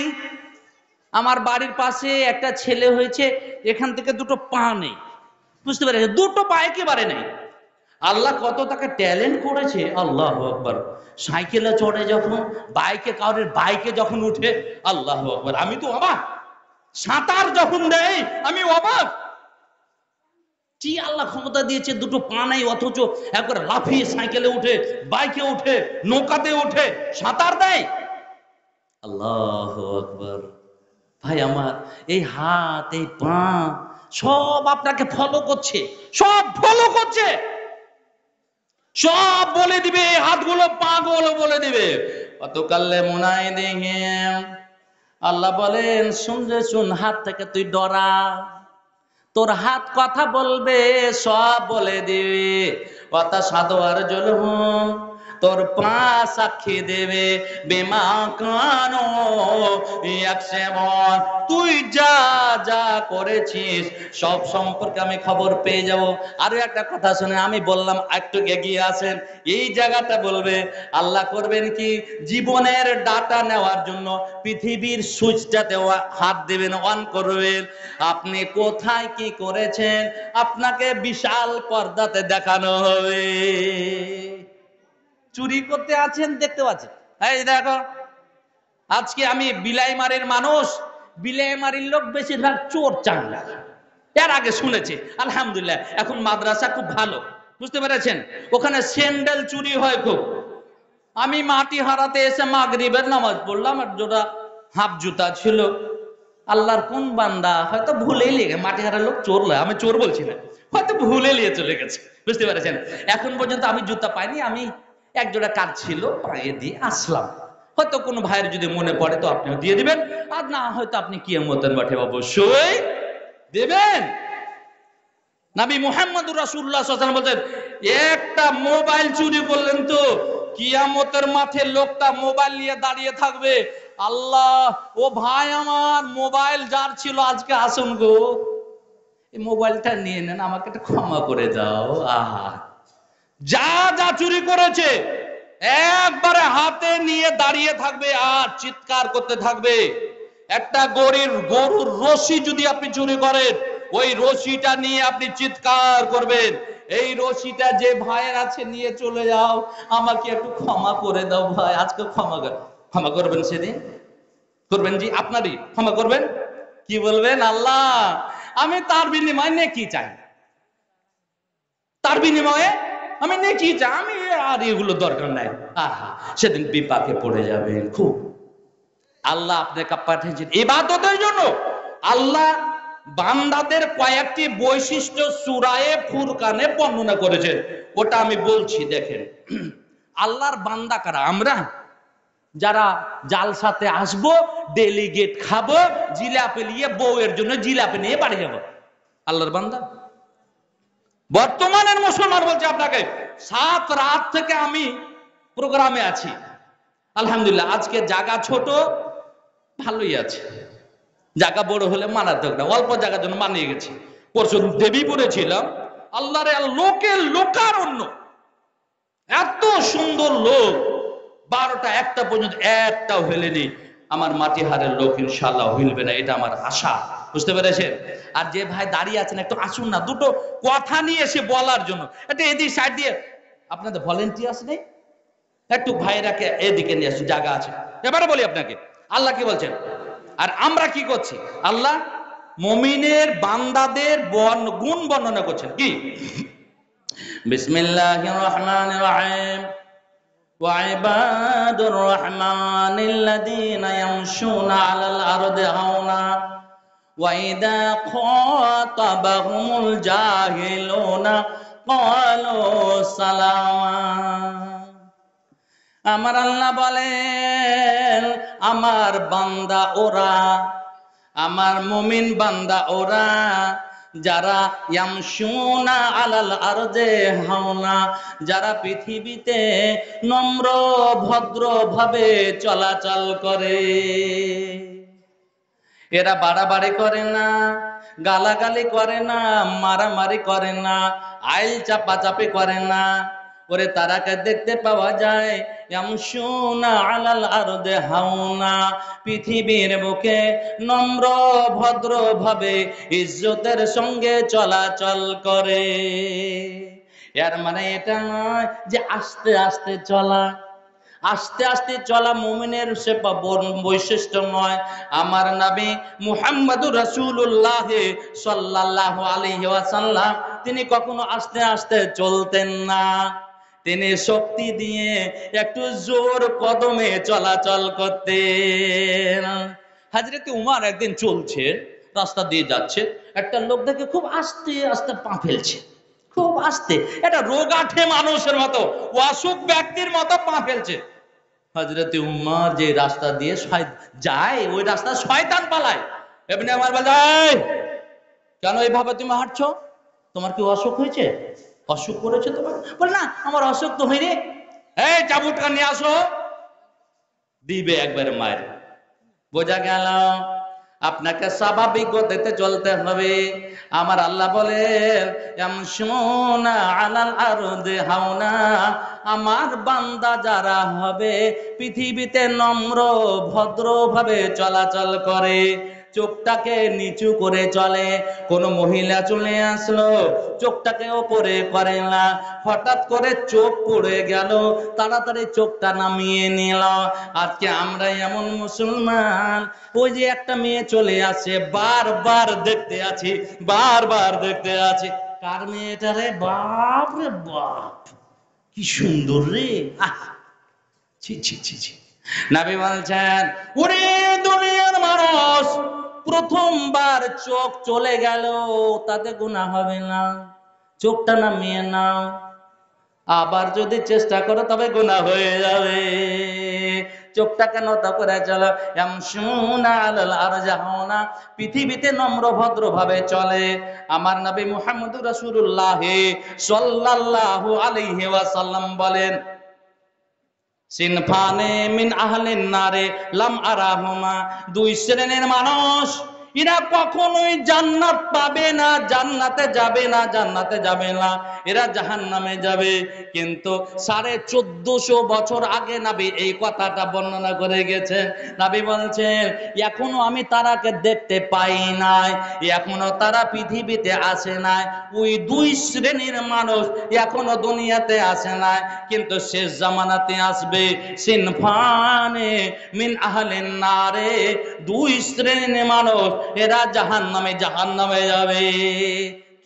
আমার বাড়ির পাশে একটা ছেলে হয়েছে, এখান থেকে দুটো পা নেই, বুঝতে পেরেছে? দুটো পা একেবারে নেই। আল্লাহ কত তাকে ট্যালেন্ট করেছে, আল্লাহু আকবার। সাইকেলে চড়ে যখন, বাইকে, কাউরের বাইকে যখন উঠে, আল্লাহু আকবার। আমি তো অবাক, সাঁতার যখন দেয় আমি অবাক। কি আল্লাহ ক্ষমতা দিয়েছে, দুটো পা নাই অথচ একবার লাফিয়ে সাইকেলে উঠে, বাইকে উঠে, নৌকাতে উঠে সাঁতার দেয়। আল্লাহু আকবার। ভাই আমার, এই হাত, এই পা সব আপনাকে ফলো করছে, সব ফলো করছে, সব বলে দিবে। হাতগুলো পা গুলো বলে দিবে। অতকালে মনায় দেখে আল্লাহ বলেন, শুনরে শুন, হাত থেকে তুই ডরা, তোর হাত কথা বলবে, সব বলে দিবে। কথা সাধু আর জলহুম, তোর পা সাক্ষী দেবে। বেমা কানো ইয়াকসেবন, তুই যা যা করেছিস সব সম্পর্কে আমি খবর পেয়ে যাব। আরো একটা কথা শুনে, আমি বললাম একটু এগিয়ে আসেন, এই জায়গাটা বলবে আল্লাহ করবেন কি, জীবনের ডাটা নেওয়ার জন্য পৃথিবীর সুইচটাতে হাত দেবেন, অন করবেন। আপনি কোথায় কি করেছেন আপনাকে বিশাল পর্দাতে দেখানো হবে। চুরি করতে আছেন, দেখতে পাচ্ছেন, এই দেখো। আজকে আমি বিলাইমারির মানুষ, বিলাইমারির লোক বেশিরভাগ চোর চাঙ্গা, এর আগে শুনেছি। আলহামদুলিল্লাহ এখন মাদ্রাসা খুব ভালো, বুঝতে পেরেছেন? ওখানে স্যান্ডেল চুরি হয় খুব। আমি মাটি হারাতে এসে মাগরিবের নামাজ পড়লাম, আর জোড়া হাফ জুতা ছিল। আল্লাহর কোন বান্দা হয়তো ভুলেই লেগে, মাটি হারা লোক চোর লয়, আমি চোর বলছি না, হয়তো ভুলে নিয়ে চলে গেছে, বুঝতে পেরেছেন? এখন পর্যন্ত আমি জুতা পাইনি, আমি এক জোড়া কাজ ছিল পায়ে দিয়ে আসলাম। হয়তো কোনো ভাইয়ের যদি মনে পড়ে তো আপনিও দিয়ে দিবেন, আর না হয়তো আপনি কিয়ামতের মাঠে অবশ্যই দেবেন। নবী মুহাম্মদুর রাসূলুল্লাহ সাল্লাল্লাহু আলাইহি ওয়াসাল্লাম বলেন, একটা মোবাইল চুরি করলেন তো কিয়ামতের মাঠে লোকটা মোবাইল নিয়ে দাঁড়িয়ে থাকবে। আল্লাহ, ও ভাই আমার, মোবাইল যার ছিল আজকে আসুন গো, এই মোবাইলটা নিয়ে নেন, আমাকে একটু ক্ষমা করে দাও। আহা, যা যা চুরি করেছে একবারে হাতে নিয়ে দাঁড়িয়ে থাকবে আর চিৎকার করতে থাকবে। একটা গরুর রশি যদি আপনি চুরি করেন, ওই রশিটা নিয়ে আপনি চিৎকার করবেন, এই রশিটা যে ভাইয়ের আছে নিয়ে চলে যাও, আমাকে একটু ক্ষমা করে দাও ভাই, আজকে ক্ষমা করবেন। সেদিন করবেন জি, আপনারই ক্ষমা করবেন। কি বলবেন? আল্লাহ, আমি তার বিনিময়ে নেকি চাই, তার বিনিময়ে আমি নেকি চাই, আমি আর এগুলো দরকার নাই। আহা, সেদিন বিপাকে পড়ে যাবেন খুব। আল্লাহ আপনাকে পাঠিয়েছেন ইবাদতের জন্য। আল্লাহ বান্দাদের কয়েকটি বৈশিষ্ট্য সূরায়ে ফুরকানে বর্ণনা করেছেন, ওটা আমি বলছি, দেখেন। আল্লাহর বান্দা কারা? আমরা যারা জালসাতে আসবো, ডেলিগেট খাবো, জিলাপি নিয়ে, বউয়ের জন্য জিলাপি নিয়ে বাড়ি যাবো, আল্লাহর বান্দা। বর্তমানের মুসলমান বলছে আপনাকে, 7 রাত থেকে আমি প্রোগ্রামে আছি, আলহামদুলিল্লাহ। আজকে জায়গা ছোট, ভালোই আছে, জায়গা বড় হলে মানাতে না, অল্প জায়গার জন্য মানিয়ে গেছি। পরশু দেবীপুরে ছিলাম, আল্লাহরে লোকের লোকারণ্য, এত সুন্দর লোক, 12টা 1টা পর্যন্ত একটাও হেলেনি। আমার মাটিহারের লোক ইনশাআল্লাহ হিলবে না, এটা আমার আশা, বুঝতে পেরেছেন? আর যে ভাই দাঁড়িয়ে আছেন, একটু আসুন না, দুটো কথা নিয়ে এসে বলার জন্য, এটা এদিক সাইড দিয়ে, আপনাদের ভলেন্টিয়ার্স নেই? একটু ভাইরাকে এদিকে নিয়ে আসুন, জায়গা আছে। এবারে বলি আপনাকে, আল্লাহ কি বলছেন আর আমরা কি করছি। আল্লাহ মুমিনের বান্দাদের গুণ বর্ণনা করছেন, কি? বিসমিল্লাহির রহমানির রহিম। وعباد الرحمن الذين يمشون على الأرض هونا وإذا خاطبهم الجاهلون قالوا سلاما। আমার আল্লাহ বলেন, আমার বান্দা ওরা, আমার মুমিন বান্দা ওরা, যারা ইয়ামশুনা আলাল আরদে হাওনা, যারা পৃথিবীতে নম্র ভদ্র ভাবে চলাচল করে। এরা বাড়াবাড়ি করে না, গালাগালি করে না, মারামারি করে না, আইল চাপাচাপি করে না। ওরে তারাকে দেখতে পাওয়া যায় ইয়ামশুনা আলাল আরদে হাওনা, পৃথিবীর বুকে নম্র ভদ্র ভাবে ইজ্জতের সঙ্গে চলাচল করে। এর মানে এটা নয় যে আস্তে আস্তে চলা। আস্তে আস্তে চলা মুমিনের সে বৈশিষ্ট্য নয়। আমার নবী মুহাম্মদুর রাসূলুল্লাহ সাল্লাল্লাহু আলাইহি ওয়াসাল্লাম তিনি কখনো আস্তে আস্তে চলতেন না, তিনি শক্তি দিয়ে একটু জোর কদমে চলাচল করতেন। হযরত উমর একদিন চলছে, রাস্তা দিয়ে যাচ্ছে, একটা লোক দেখে খুব আস্তে আস্তে পা ফেলছে, খুব আস্তে, এটা রোগাঠে মানুষের মতো, অসুখ ব্যক্তির মতো পা ফেলছে। হযরত উমর যে রাস্তা দিয়ে যায় ওই রাস্তা শয়তান পালায়। ইবনে উমর বলে, কেন এইভাবে তুমি হাঁটছো? তোমার কি অসুখ হয়েছে? অসুখ করেছে তোমার? বলে না, আমার অসুখ তো হয়নি। এই চাবুকটা নিয়ে আসো, দিবে একবারে মায়ের। বোঝা গেল আপনাকে স্বাভাবিক গতিতে চলতে হবে। আমার আল্লাহ বলেন ইয়ামশুনা আলাল আরদি হাওনা, আমার বান্দা যারা হবে পৃথিবীতে নম্র ভদ্রভাবে চলাচল করে, চোখটাকে নিচু করে চলে। কোন মহিলা চলে আসলো, চোখটাকে ওপরে করে না, হঠাৎ করে চোখ পড়ে গেল, তাড়াতাড়ি চোখটা নামিয়ে নিল। আজকে আমরা এমন মুসলমান, ওই যে একটা মেয়ে চলে আসে, বারবার দেখতে আছি, বারবার দেখতে আছি, কার মেয়েটা রে? বাপ রে বাপ, কি সুন্দর রে, আহ ছি ছি ছি ছি। নবী বলছেন, ওরে দুনিয়ার মানুষ, প্রথমবার চোখ চলে গেল তাতে গুনাহ হবে না, চোখটা নামিয়ে নাও, আবার যদি চেষ্টা করো তবে গুনাহ হয়ে যাবে। চোখটাকে নত করে চলো। ইয়ামশুনা আলাল আরজি হাওনা, পৃথিবীতে নম্র ভদ্র ভাবে চলে। আমার নবী মুহাম্মদুর রাসূলুল্লাহ সাল্লাল্লাহু আলাইহি ওয়াসাল্লাম বলেন, সিনফানে মিন আহলিন নারে লাম আরাহুমা, দুই শ্রেণীর মানুষ, এরা কখনোই জান্নাত পাবে না, জান্নাতে যাবে না, জান্নাতে যাবে না, এরা জাহান্নামে যাবে। কিন্তু 1450 বছর আগে নবী এই কথাটা বর্ণনা করে গেছেন। নবী বলছেন, এখনো আমি তারাকে দেখতে পাই নাই, এখনো তারা পৃথিবীতে আসে নাই, ওই দুই শ্রেণীর মানুষ এখনো দুনিয়াতে আসে নাই, কিন্তু শেষ জামানাতে আসবে। সিনফানে মিন আহলিন নারে, দুই শ্রেণীর মানুষ, এরা জাহান্নামে, জাহান্নামে যাবে।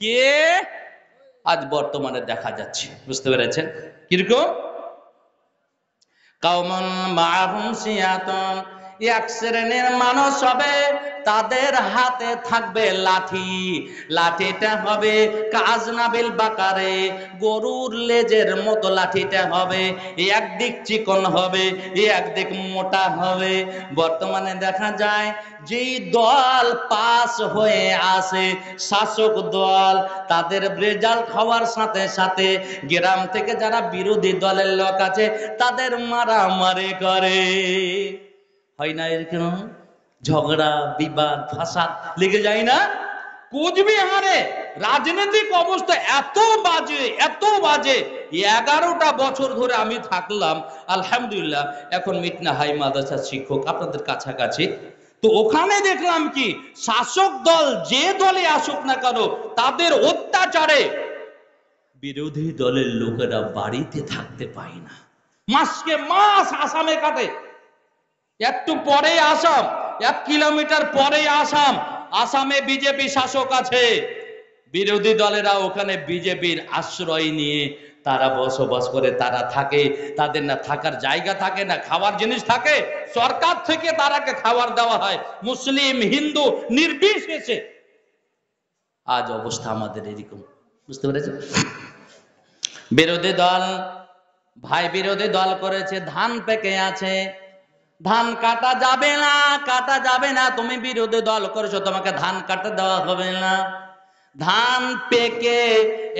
কে? আজ বর্তমানে দেখা যাচ্ছে, বুঝতে পেরেছেন কিরকম? কাওমুন মাআহুম সিয়াতুন, এক শ্রেণীর মানুষ হবে, তাদের হাতে থাকবে লাঠি, লাঠিটা হবে কাজনাবিল বাকারে, গরুর লেজের মতো লাঠিটা হবে, একদিক চিকন হবে, একদিক মোটা হবে। বর্তমানে দেখা যায় যেই দল পাস হয়ে আসে, শাসক দল, তাদের রেজাল্ট হওয়ার সাথে সাথে গ্রাম থেকে যারা বিরোধী দলের লোক আছে তাদের মারামারি করে। হয় না এরকম? ঝগড়া বিবাদ ফাসাদ লেগে যায় না? কোচবিহারে রাজনৈতিক অবস্থা এত বাজে, এত বাজে, 11টা বছর ধরে আমি থাকলাম আলহামদুলিল্লাহ, এখন মিটনা হাই মাদ্রাসার শিক্ষক, আপনাদের কাছাকাছি। তো ওখানে দেখলাম কি, শাসক দল যে দলে আসুক না কেন, তাদের অত্যাচারে বিরোধী দলের লোকেরা বাড়িতে থাকতে পায় না, মাসকে মাস আসামে কাটে। একটু পরে আসাম, 1 কিলোমিটার পরে আসাম, আসামে বিজেপি শাসক আছে, বিরোধী দলেরা ওখানে বিজেপির আশ্রয় নিয়ে তারা বসবাস করে, তারা থাকে, তাদের না থাকার জায়গা থাকে, না খাওয়ার জিনিস থাকে, সরকার থেকে তারাকে খাবার দেওয়া হয়, মুসলিম হিন্দু নির্বিশেষে। আজ অবস্থা আমাদের এরকম, বুঝতে পেরেছেন? বিরোধী দল, ভাই বিরোধী দল করেছে, ধান পেকে আছে, ধান কাটা যাবে না, কাটা যাবে না, তুমি বিরোধী দল করেছো, তোমাকে ধান কাটা দেওয়া হবে না। ধান পেকে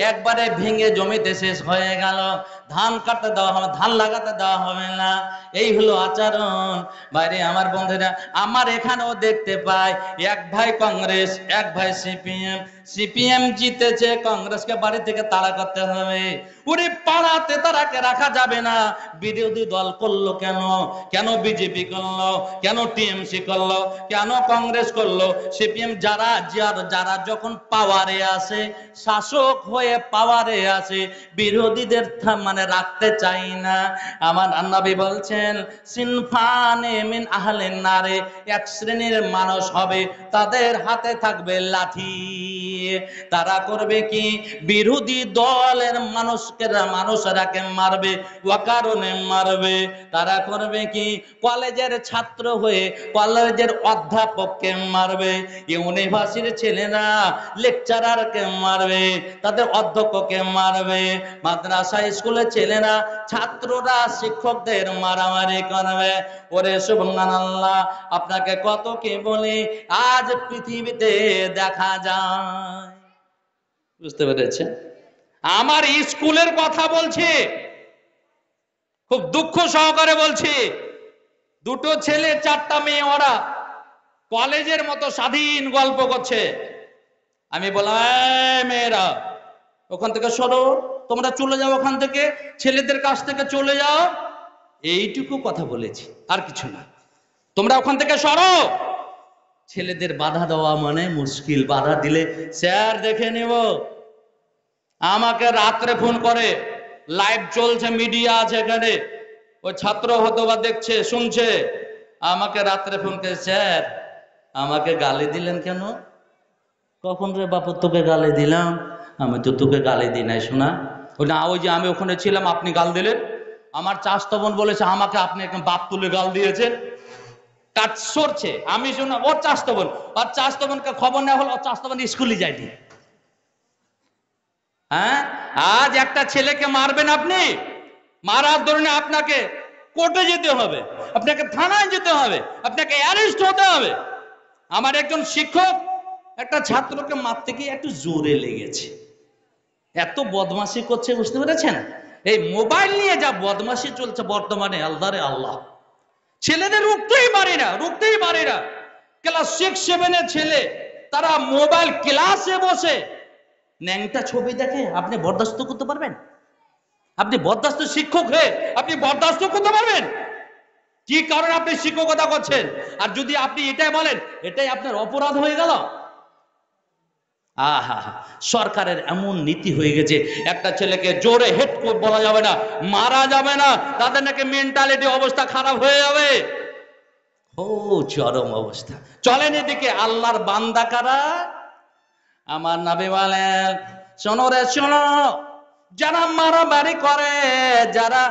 একবারে ভেঙে জমিতে শেষ হয়ে গেল, ধান কাটতে দেওয়া হবে, ধান লাগাতে দেওয়া হবে না। এই হলো আচরণ। বাইরে আমার বন্ধুরা, আমার এখানেও দেখতে পাই এক ভাই কংগ্রেস, এক ভাই সিপিএম। সিপিএম জিতেছে, কংগ্রেসকে বাড়ি থেকে তাড়া করতে হবে। ওরে পাড়াতে তারাকে রাখা যাবে না। বিরোধী দল করলো কেন? কেন বিজেপি করলো? কেন টিএমসি করলো? কেন কংগ্রেস করলো? সিপিএম যারা যারা যখন পাওয়ারে আসে, শাসক হয়ে পাওয়ারে আসে, বিরোধীদের মানে রাখতে চাই না। আমার নবী বলছেন, সিনফানে মিন আহলিন নারে, এক শ্রেণীর মানুষ হবে, তাদের হাতে থাকবে লাঠি। তারা করবে কি? বিরোধী দলের মানুষরাকে মারবে, কারণে মারবে। তারা করবে কি? কলেজের ছাত্র হয়ে কলেজের অধ্যাপককে মারবে, ইউনিভার্সিটির ছেলেরা লেকচারারকে মারবে, তাদের অধ্যক্ষকে মারবে, মাদ্রাসা স্কুলের ছেলেরা ছাত্ররা শিক্ষকদের মারামারি করবে। ওরে সুবহানাল্লাহ, আপনাকে কত কি বলি, আজ পৃথিবীতে দেখা যায়। বুঝতে পেরেছেন? আমার স্কুলের কথা বলছি, খুব দুঃখ সহকারে বলছি। দুটো ছেলে, চারটা মেয়ে, ওরা কলেজের মতো স্বাধীন গল্প করছে। আমি বললাম, মেয়েরা ওখান থেকে সরো, তোমরা চলে যাও ওখান থেকে, ছেলেদের কাছ থেকে চলে যাও। এইটুকু কথা বলেছি, আর কিছু না। তোমরা ওখান থেকে সরো। ছেলেদের বাধা দেওয়া মানে মুশকিল। বাধা দিলে স্যার দেখে নেব। আমাকে রাত্রে ফোন করে, লাইভ চলছে, মিডিয়া আছে এখানে, ওই ছাত্র হয়তো বা দেখছে, শুনছে। আমাকে রাত্রে ফোন করে, স্যার আমাকে গালি দিলেন কেন? কখন রে বাপু তোকে গালি দিলাম? আমি তো তোকে গালি দিই নাই শোনা। না, ওই যে আমি ওখানে ছিলাম, আপনি গাল দিলেন। আমার চাচাতো বোন বলেছে আমাকে আপনি একদম বাপ তুলে গাল দিয়েছেন। কাজ সরছে, আমি শোনা, ওর চাচাতো বোন, ওর চাচাতো বোনকে খবর নেওয়া হলো, ওর চাচাতো বোন স্কুলে যায়নি। হ্যাঁ, আজ একটা ছেলেকে মারবেন আপনি, মারার ধরনে আপনাকে কোর্টে যেতে হবে, আপনাকে থানায় যেতে হবে, আপনাকে অ্যারেস্ট হতে হবে। আমার একজন শিক্ষক একটা ছাত্রকে মারতে গিয়ে একটু জোরে লেগেছে, এত বদমাশি করছে, বুঝতে পেরেছেন? এই মোবাইল নিয়ে যা বদমাশি চলছে বর্তমানে, আল্লাহ রে আল্লাহ। ছেলেদের রুখতেই পারি না, রুখতেই পারি না। ক্লাস 6-7 এর ছেলে, তারা মোবাইল ক্লাসে বসে ন্যাংটা ছবি দেখে। আপনি বরদাস্ত করতে পারবেন? আপনি বরদাস্ত শিক্ষক হয়ে আপনি বরদাস্ত করতে পারবেন? কি কারণে আপনি শিক্ষকতা করছেন? আর যদি আপনি এটাই বলেন, এটাই আপনার অপরাধ হয়ে গেল। আহা, সরকারের এমন নীতি হয়ে গেছে, একটা ছেলেকে জোরে হেড বলা যাবে না, মারা যাবে না, তাদের নাকি মেন্টালিটি অবস্থা খারাপ হয়ে যাবে। ও চরম অবস্থা। চলেন এদিকে, আল্লাহর বান্দা কারা? আমার নবী বলেন, শোনো রে শোনো, যারা মারামারি করে, যারা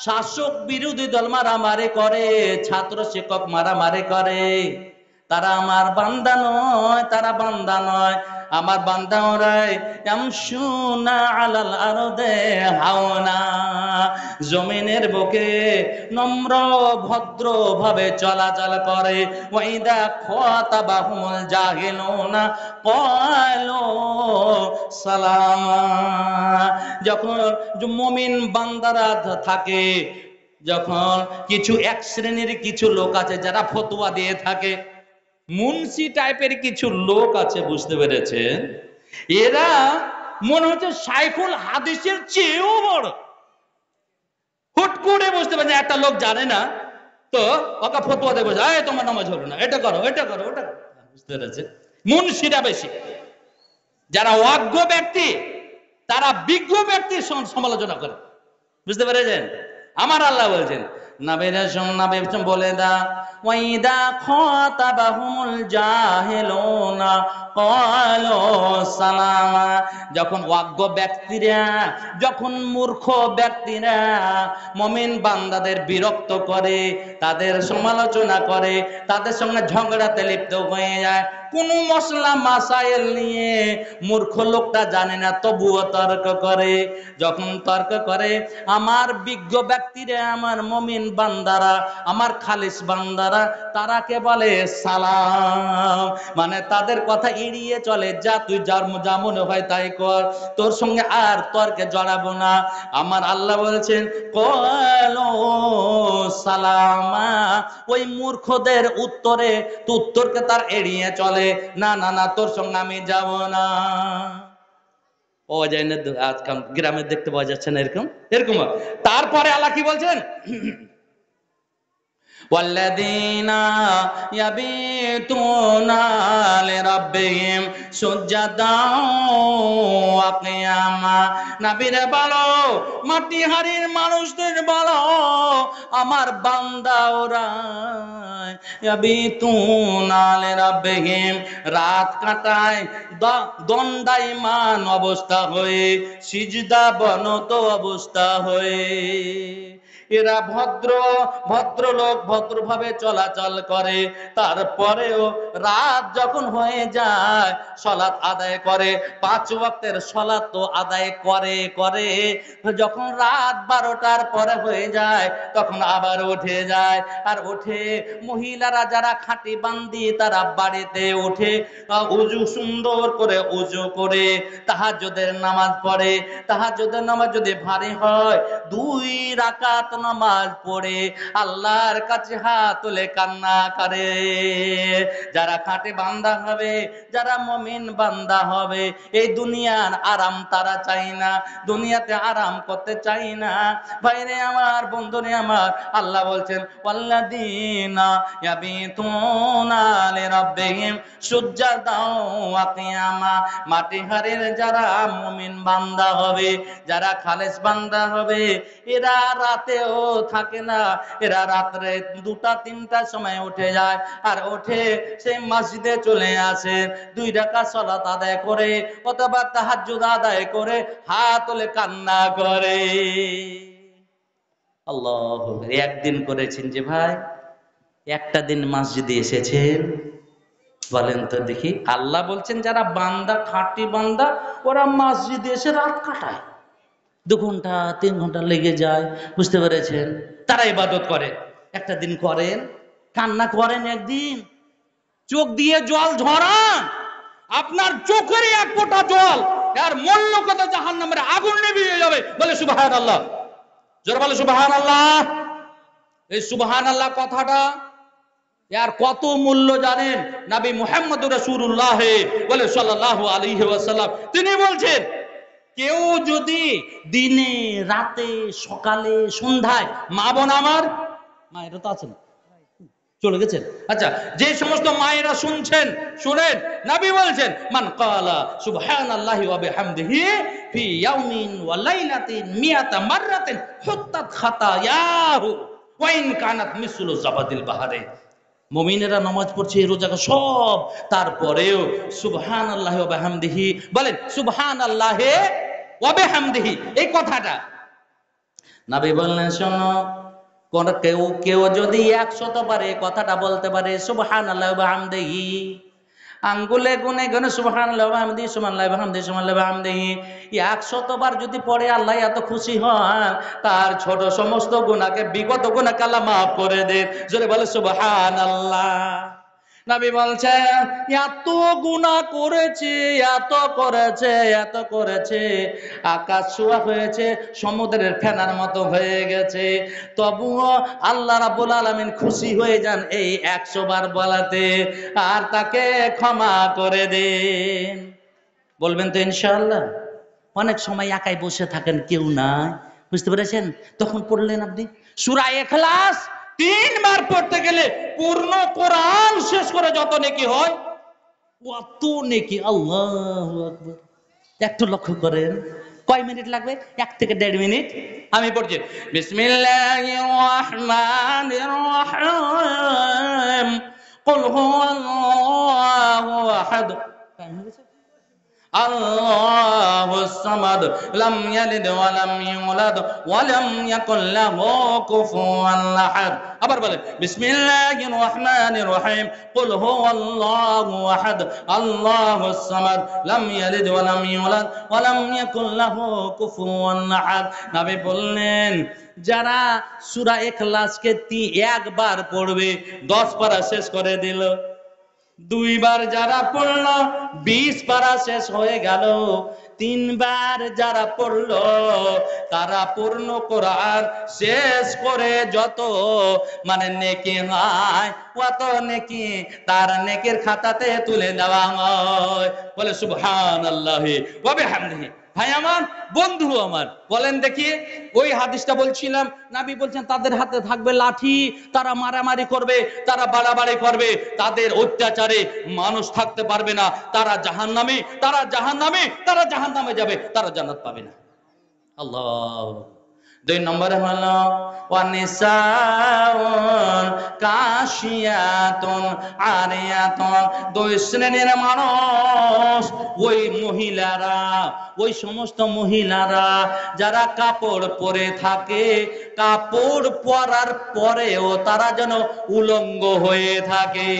শাসক বিরোধী দল মারামারি করে, ছাত্র শিক্ষক মারামারি করে, তারা আমার বান্দা নয়, তারা বান্দা নয়। আমার বান্দা ওরাই ইয়ামশুনা আলাল আরদে হাওনা, জমিনের বুকে নম্র ভদ্র ভাবে চলাচল করে। ওয়াইদা খাতাবাহুমুল জাহিলুনা ক্বালু সালামা, যখন মুমিন বান্দারা থাকে, যখন কিছু এক শ্রেণীর কিছু লোক আছে যারা ফতোয়া দিয়ে থাকে, মুন্সি টাইপের কিছু লোক আছে, বুঝতে পেরেছেন? এরা মনে হচ্ছে শাইখুল হাদিসের চেয়েও বড়। হুট করে বুঝতে পারছেন, একটা লোক জানে না তো ওকে ফতোয়া দেবে, এই তোমার নামাজ হলো না, এটা করো, এটা করো, ওটা করো। বুঝতে পেরেছেন? মুন্সিরা বেশি। যারা অজ্ঞ ব্যক্তি, তারা বিজ্ঞ ব্যক্তির সমালোচনা করে। বুঝতে পেরেছেন? আমার আল্লাহ বলছেন, নবী বলে দা, ওয়াইদা খাতাবাহুমুল জাহিলুনা ক্বালু সালামা, যখন অজ্ঞ ব্যক্তিরা, যখন মূর্খ ব্যক্তিরা মুমিন বান্দাদের বিরক্ত করে, তাদের সমালোচনা করে, তাদের সঙ্গে ঝগড়াতে লিপ্ত হয়ে যায়, কোন মশলা মাসাইল নিয়ে মূর্খ লোকটা জানে না, তবুও তর্ক করে। যখন তর্ক করে, আমার বিজ্ঞ ব্যক্তিরা, আমার মুমিন বান্দারা, আমার খালিস বান্দারা তারাকে বলে সালাম, মানে তাদের কথা এড়িয়ে চলে, যা তুই যা মনে হয় তাই কর, তোর সঙ্গে আর তর্কে জড়াবো না। আমার আল্লাহ বলছেন ক্বালু সালামা, ওই মূর্খদের উত্তরকে তার এড়িয়ে চলে, না না না, তোর সঙ্গে আমি যাব না। ও যায় না, আজকাল গ্রামে দেখতে পাওয়া যাচ্ছে না এরকম এরকম। তারপরে আল্লাহ কি বলছেন, والذين يبيتون لربهم سجدا وقياما, নবীরে বলো, মাটি হাড়ির মানুষদের বলো, আমার বান্দা ওরা ইয়াবিতুনা লিরাব্বিহিম, রাত কাটায় দণ্ডায়মান অবস্থা হয়ে, সিজদা বনত অবস্থা হয়ে। এরা ভদ্রলোক, ভদ্রভাবে চলাচল করে, তারপরেও রাত যখন হয়ে যায় সালাত আদায় করে, 5 ওয়াক্তের সালাত তো আদায় করে, যখন রাত 12টার পরে হয়ে যায় তখন আবার উঠে যায়। আর উঠে মহিলারা যারা খাঁটি বান্দি তারা বাড়িতে উঠে উজু সুন্দর করে উজু করে তাহাজ্জুদের নামাজ পড়ে। তাহাজ্জুদের নামাজ যদি ভারী হয় 2 রাকাত নামাজ পড়ে আল্লাহর কাছে হাত তুলে কান্না করে। যারা খাঁটি বান্দা হবে, যারা মুমিন বান্দা হবে, এই দুনিয়ার আরাম তারা চাই না, দুনিয়াতে আরাম করতে চাই না। ভাইরে আমার, বন্ধুরে আমার, আল্লাহ বলছেন ওয়াল্লাযীনা ইয়াবিতুনা লিরাব্বিহিম সুজদাও ওয়া কিয়ামা, মাটি হাড়ের যারা মুমিন বান্দা হবে, যারা খালেস বান্দা হবে, এরা রাতেও থাকে না, এরা রাত্রে 2টা-3টার সময় উঠে যায়, আর উঠে সেই মসজিদে চলে আসে, 2 রাকাত সালাত আদায় করে অথবা তাহাজ্জুদ আদায় করে হাত তুলে কান্না করে। আল্লাহ, একদিন করেছেন যে ভাই, একটা দিন মসজিদে এসেছেন, বলেন তো দেখি। আল্লাহ বলছেন যারা বান্দা, খাঁটি বান্দা, ওরা মসজিদে এসে রাত কাটায়, 2 ঘন্টা 3 ঘন্টা লেগে যায়, বুঝতে পেরেছেন? তারা ইবাদত করে। একটা দিন করেন, কান্না করেন, একদিন চোখ দিয়ে জল ঝরান, আপনার চোখের 1 ফোঁটা জল আর মূল্য কত, জাহান্নামের আগুন নিভিয়ে যাবে। বলে সুবহানাল্লাহ, জোরে বলে সুবহানাল্লাহ। এই সুবহানাল্লাহ কথাটা এর কত মূল্য জানেন? নবী মুহাম্মদুর রাসূলুল্লাহ বলে সাল্লাল্লাহু আলাইহি ওয়াসাল্লাম, তিনি বলছেন কেউ যদি দিনে, রাতে, সকালে, সন্ধ্যায়, মা বোন আমার, মায়েরা তো আছেন, চলে গেছেন, আচ্ছা, যে সমস্ত মায়েরা শুনছেন শুনেন, নবী বলছেন মান ক্বালা সুবহানাল্লাহি ওয়া বিহামদিহি ফি ইয়াউমিন ওয়া লাইলাতিন মিয়াতা মাররাতিন হুত্তাত খাতায়াহু ওয়া ইন কানাত মিসলু জাবাদিল বাহরে। মুমিনেরা নামাজ পড়ছে, রোজা সব, তারপরেও সুবহানাল্লাহি ওয়া বিহামদিহি বলেন, সুবহানাল্লাহি ওয়া বিহামদিহি, এই কথাটা নবী বললেন, শোনো, কোন কেউ যদি 100 বার এই কথাটা বলতে পারে সুবহানাল্লাহি ওয়া বিহামদিহি, আঙ্গুলে গুনে গুনে সুবহানাল্লাহি ওয়া বিহামদিহি সুবহানাল্লাহি ওয়া বিহামদিহি সুবহানাল্লাহি ওয়া বিহামদিহি 100 বার যদি পড়ে আল্লাহ এত খুশি হন, তার ছোট সমস্ত গুনাহকে, বিগত গুনাহকে আল্লাহ maaf করে দেন। জোরে বলে সুবহানাল্লাহ। নবী বলছেন এত গুনাহ করেছে, এত করেছে, আকাশ ছোঁয়া হয়েছে, সমুদ্রের ফেনার মতো হয়ে গেছে, তবুও আল্লাহ রাব্বুল আলামিন খুশি হয়ে যান এই 100 বার বলাতে, আর তাকে ক্ষমা করে দেন। বলবেন তো ইনশাআল্লাহ? অনেক সময় একাই বসে থাকেন, কেউ নাই, বুঝতে পেরেছেন? তখন পড়লেন আপনি সূরা ইখলাস 3 বার পড়তে গেলে পূর্ণ কোরআন শেষ করে যত নেকি হয়, কত নেকি। আল্লাহু আকবার। একটু লক্ষ্য করেন, কয় মিনিট লাগবে? 1 থেকে 1.5 মিনিট। আমি পড়ছি বিসমিল্লাহির রহমানির রহিম কুল হুয়াল্লাহু আহাদ। আল্লাহুস সামাদ লাম ইয়ালিদ ওয়া লাম ইউলাদ ওয়া লাম ইয়াকুল লাহু কুফুয়ান আহাদ। আবার বলেন বিসমিল্লাহির রহমানির রহিম কুল হুয়াল্লাহু আহাদ আল্লাহুস সামাদ লাম ইয়ালিদ ওয়া লাম ইউলাদ ওয়া লাম ইয়াকুল লাহু কুফুয়ান আহাদ। নবী বললেন যারা সূরা ইখলাসকে একবার পড়বে 10 পারা শেষ করে দিল, দুইবার যারা পড়ল 20 পারা শেষ হয়ে গেল, তিনবার যারা পড়ল তারা পূর্ণ কোরআন শেষ করে যত নেকি হয় অত নেকি তার নেকির খাতাতে তুলে দেওয়া হয়। বলে সুবহানাল্লাহি ওয়া বিহামদিহি। ভাই আমার, বন্ধু আমার, বলেন দেখি ওই হাদিসটা বলছিলাম, নবী বলছেন তাদের হাতে থাকবে লাঠি, তারা মারামারি করবে, তারা বাড়াবাড়ি করবে, তাদের অত্যাচারে মানুষ থাকতে পারবে না, তারা জাহান্নামী, তারা জাহান্নামী, তারা জাহান্নামে যাবে, তারা জান্নাত পাবে না। আল্লাহ। 2 নম্বরে হলো ওয়ানিসাউন কাশিয়াতুন আরিয়াতুন। 2 শ্রেণীর মানুষ ওই মহিলারা, ওই সমস্ত মহিলারা যারা কাপড় পরে থাকে, কাপড় পরার পরেও তারা যেন উলঙ্গ হয়ে থাকে।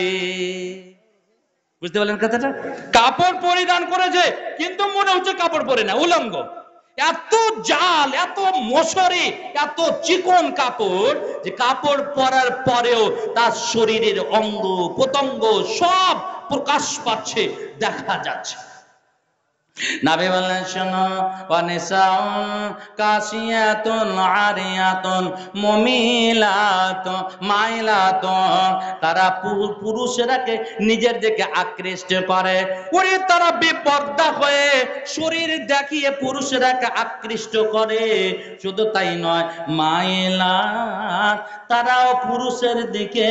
বুঝতে পারলেন কথাটা? কাপড় পরিধান করেছে কিন্তু মনে হচ্ছে কাপড় পরে না, উলঙ্গ। এত জাল, এত মশারি, এত চিকন কাপড় যে কাপড় পরার পরেও তার শরীরের অঙ্গ প্রত্যঙ্গ সব প্রকাশ পাচ্ছে, দেখা যাচ্ছে। নবী বললেন শোনো, ওয়ানিসাউন কাসিয়াতুন আরিয়াতুন মুমিলাতুন মাইলাতুন। তারা পুরুষরাকে নিজের দিকে আকৃষ্ট করে, ওরে তারা বেপর্দা হয়ে শরীর দেখিয়ে পুরুষরাকে আকৃষ্ট করে। শুধু তাই নয়, মাইলাত, তারাও পুরুষের দিকে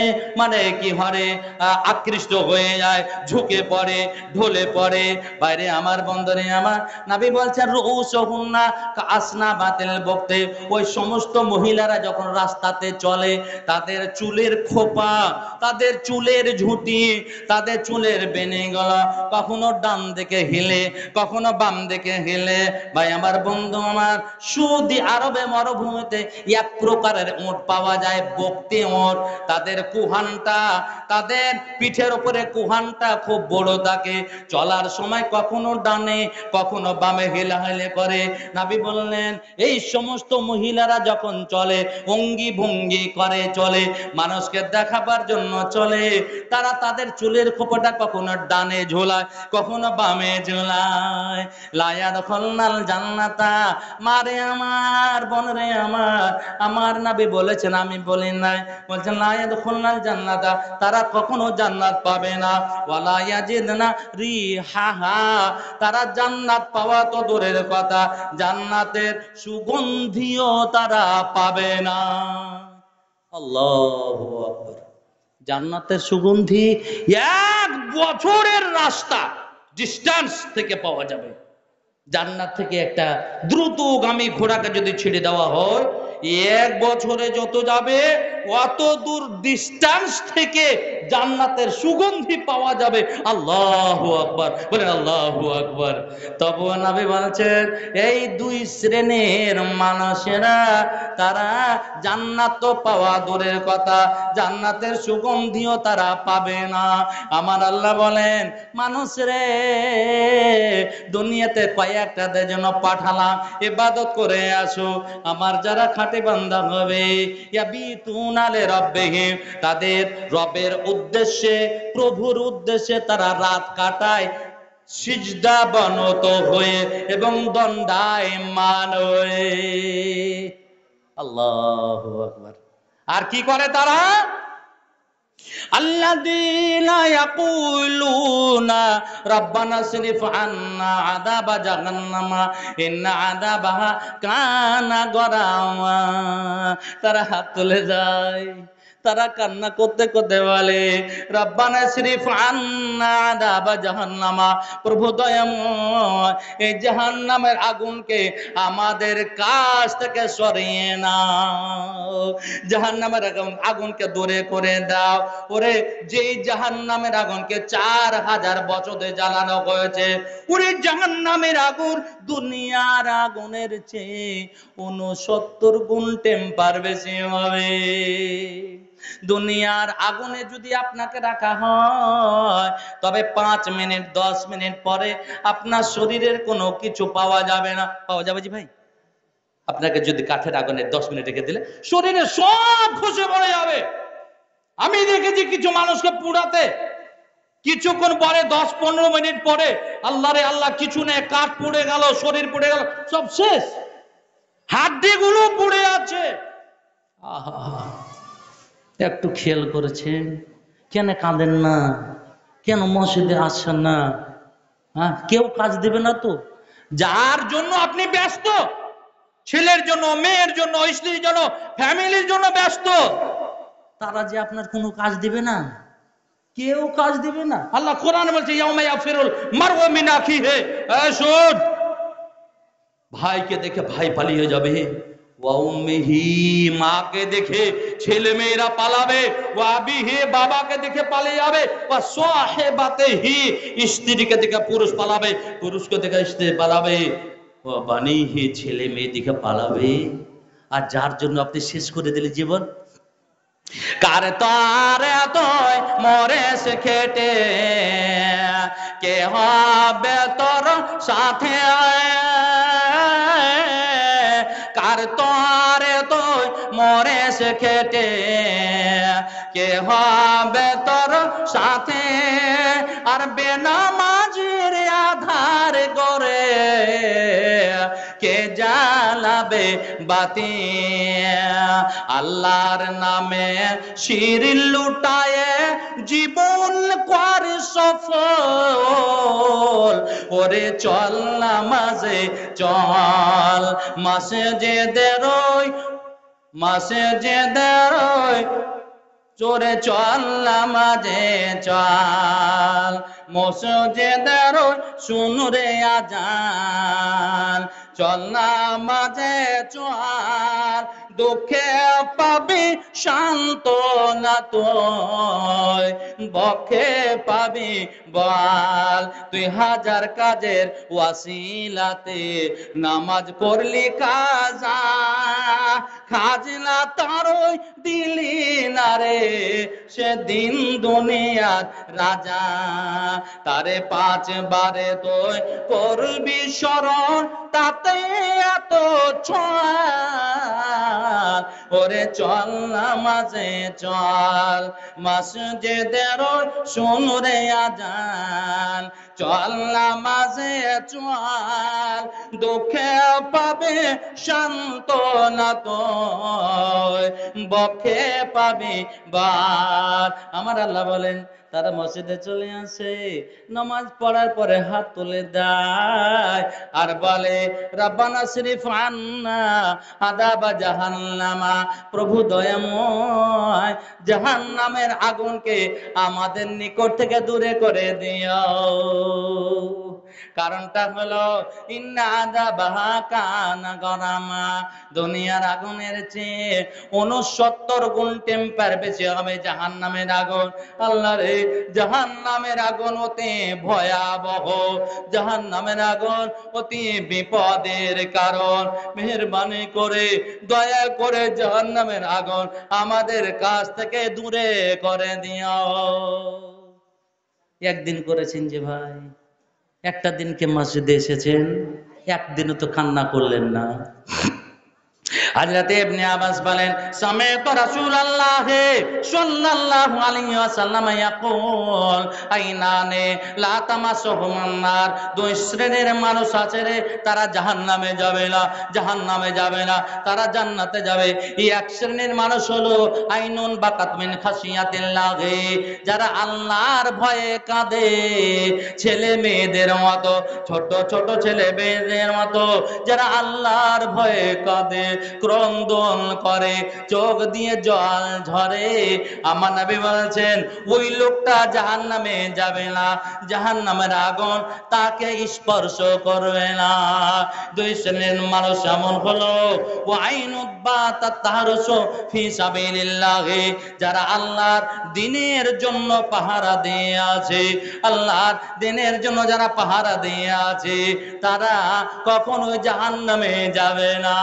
কি হরে আকৃষ্ট হয়ে যায়, ঝুঁকে পড়ে, ঢলে পড়ে। বাইরে আমার বন্ধ আমার নবী বলছেন রুউসুহুন্না কাসনাবাতিল বক্তে। ওই সমস্ত মহিলারা যখন রাস্তাতে চলে, তাদের চুলের খোপা, তাদের চুলের ঝুঁটি, তাদের চুলের বেনিগুলো কখনো ডান দিকে হিলে, কখনো বাম দিকে হিলে। ভাই আমার বন্ধু আমার, সৌদি আরবে মরুভূমিতে এক প্রকারের উট পাওয়া যায়, বক্তি উট। তাদের কুহানটা, তাদের পিঠের উপরে কুহানটা খুব বড় থাকে, চলার সময় কখনো ডানে কখনো বামে হেলাহেলে করে। নবী বললেন এই সমস্ত মহিলারা যখন চলে, অঙ্গি ভঙ্গি করে চলে, মানুষকে দেখাবার জন্য চলে, তারা তাদের চুলের খোপাটা কখনো ডানে ঝোলায়, কখনো বামে ঝোলায়। লা ইয়াদখুলনাল জান্নাতা। মারে আমার, বোনরে আমার, আমার নবী বলেছেন, আমি বলি নাই, বলছেন লা ইয়াদখুলনাল জান্নাতা, তারা কখনো জান্নাত পাবে না। ওয়ালা ইয়াজিদনা রিহাহা, তারা জান্নাত পাওয়া তো দূরের কথা, জান্নাতের সুগন্ধিও তারা পাবে না। আল্লাহু আকবার। জান্নাতের সুগন্ধি 1 বছরের রাস্তা ডিস্টেন্স থেকে পাওয়া যাবে। জান্নাত থেকে একটা দ্রুতগামী ঘোড়াকে যদি ছেড়ে দেওয়া হয়, 1 বছরে যত যাবে অত দূর ডিস্টেন্স থেকে জান্নাতের সুগন্ধি পাওয়া যাবে। আল্লাহু আকবার, বলেন আল্লাহু আকবার। তবু নবী বলেছেন এই 2 শ্রেণীর মানুষেরা, তারা জান্নাত তো পাওয়া দূরের কথা, জান্নাতের সুগন্ধিও তারা পাবে না। আমার আল্লাহ বলেন, মানুষ রে, দুনিয়াতে কয়েকটাদের জন্য পাঠালাম, ইবাদত করে আসো। আমার যারা খাঁটি বান্দা হবে, ইয়াবিতুনা লিরাব্বিহিম, তাদের রবের উদ্দেশ্যে, প্রভুর উদ্দেশ্যে তারা রাত কাটায় সিজদা বনত হয়ে এবং দণ্ডায়মান হয়ে। আল্লাহু আকবার। আর কি করে তারা? আল্লাযীনা ইয়াকুলুনা রাব্বানা সরিফ আন্না আযাবা জাহান্নামা ইন্না আযাবাহা কানা গরামা। তারা হাত তুলে যায়, তারা কান্না করতে করতে বলে রব্বানা শরীফ আন্না আযাবা জাহান্নামা, প্রভু দয়াময় এই জাহান্নামের আগুনকে আমাদের কাছ থেকে সরিয়ে নাও, জাহান্নামের আগুনকে দূরে করে দাও। ওরে যেই জাহান্নামের আগুনকে 4000 বছরে জ্বালানো হয়েছে, ওরে জাহান্নামের আগুন দুনিয়ার আগুনের চেয়ে 69 গুণ টেম্পার বেশি হবে। দুনিয়ার আগুনে যদি আপনাকে রাখা হয় তবে 5 মিনিট 10 মিনিট পরে আপনার শরীরের কোনো কিছু পাওয়া যাবে না। পাওয়া যাবে জি ভাই? আপনাকে যদি কাঠের আগুনে 10 মিনিট রেখে দিলে শরীরে সব খসে পড়ে যাবে। আমি দেখেছি কিছু মানুষকে পুড়াতে কিছুক্ষণ পরে 10-15 মিনিট পরে আল্লাহ রে আল্লাহ কিছু নেই, কাঠ পুড়ে গেল, শরীর পুড়ে গেল, সব শেষ, হাড্ডিগুলো পুড়ে আছে। আহা, একটু খেয়াল করেছেন? কেন কাঁদেন না? কেন মসজিদে আসছেন না? হ্যাঁ, কেউ কাজ দেবে না তো? যার জন্য আপনি ব্যস্ত, ছেলের জন্য, মেয়ের জন্য, স্ত্রীর জন্য, ফ্যামিলির জন্য ব্যস্ত, তারা যে আপনার কোনো কাজ দিবে না, কেউ কাজ দিবে না। আল্লাহ কোরআনে বলছে ইয়াউমা ইয়াফিরুল মারউ মিন আখিহি, শুন, ভাইকে দেখে ভাই পালিয়ে যাবে, ওয়া উম্মিহি, মাকে দেখে ছেলে মেয়েরা পালাবে, ওয়া আবিহি, বাবাকে দেখে পালিয়ে যাবে, ওয়া সাহিবাতিহি, স্ত্রীকে দেখে পুরুষ পালাবে, পুরুষকে দেখে স্ত্রী পালাবে, ওয়া বানিহি, ছেলে মেয়ে দেখে পালাবে। আর যার জন্য আপনি শেষ করে দিলেন জীবন, কার তার এতই মরে সে খেটে, কে হবে তোর সাথে, কার তার এতই মরে সে খেটে, কে হবে তোর সাথে, আর বেনামাজির আধার করে কে জ্বালাবে বাতি, আল্লাহর নামে শিরিল লুটায়ে জীবন কর সফল, ওরে চল নামাজে চল, মসজিদের ওই মসজিদের ওই চোরে চল নামাজে চল, মসজিদের ওই শুন রে আজান, চল নামাজে চল, দুঃখে পাবি সান্ত্বনা তুই, বক্ষে পাবি বল, তুই হাজার কাজের ওয়াসিলাতে নামাজ পড়লি কাজা, খাজনা তারই দিলি না রে সেদিন দুনিয়ার রাজা, তারে 5 বারে তুই করবি স্মরণ, তাতে এত ছাড়, ওরে চল নামাজে চল, মসজিদের শুন রে আজান, চল নামাজে চল, দুঃখে পাবে সান্ত্বনা তুই, বক্ষে পাবি বার। আমার আল্লাহ বলেন তারা মসজিদে চলে আসে, নামাজ পড়ার পরে হাত তুলে দেয় আর বলে রব্বানা শরীফ আন্না আযাবা জাহান্নামা, প্রভু দয়াময় জাহান্নামের আগুনকে আমাদের নিকট থেকে দূরে করে দিও। কারণটা হলো ইন্না আযাবাহা কানা গরামা, দুনিয়ার আগুনের চেয়ে 69 গুণ টেম্পার বেশি হবে জাহান্নামের আগুন। আল্লাহ রে, জাহান্নামের আগুন অতি ভয়াবহ, জাহান্নামের আগুন অতি বিপদের কারণ। মেহেরবানি করে দয়া করে জাহান্নামের আগুন আমাদের কাছ থেকে দূরে করে দিও। একদিন করেছেন যে ভাই, একটা দিনকে মসজিদে এসেছেন, একদিনও তো কান্না করলেন না। হযরত ইবনে আব্বাস বলেন সামি'তু রাসূলুল্লাহ সাল্লাল্লাহু আলাইহি ওয়াসাল্লাম ইয়াকুল আইনানে লা তামাসুহুমুন নার, 2 শ্রেণীর মানুষ আছে রে, তারা জাহান্নামে যাবে না, জাহান্নামে যাবে না, তারা জান্নাতে যাবে। এই এক শ্রেণীর মানুষ হলো আইনুন বাকাত মিন খাশিয়াতিল্লাহ, যারা আল্লাহর ভয়ে কাঁদে, ছেলে মেয়েদের মতো, ছোট ছোট ছেলে মেয়েদের মতো যারা আল্লাহর ভয়ে কাঁদে। ক্রন্দন করে, চোখ দিয়ে জল ঝরে। আমার নবী বলছেন ওই লোকটা জাহান্নামে যাবে না, জাহান্নামের আগুন তাকে স্পর্শ করবে না। দুই শ্রেণীর মানুষ এমন হলো, ওয়াইনুদ বাতাত তাহরুসু ফি সাবিলিল্লাহ, যারা আল্লাহর দ্বীনের জন্য পাহারা দিয়ে আছে, আল্লাহর দ্বীনের জন্য যারা পাহারা দিয়ে আছে, তারা কখনো জাহান্নামে যাবে না।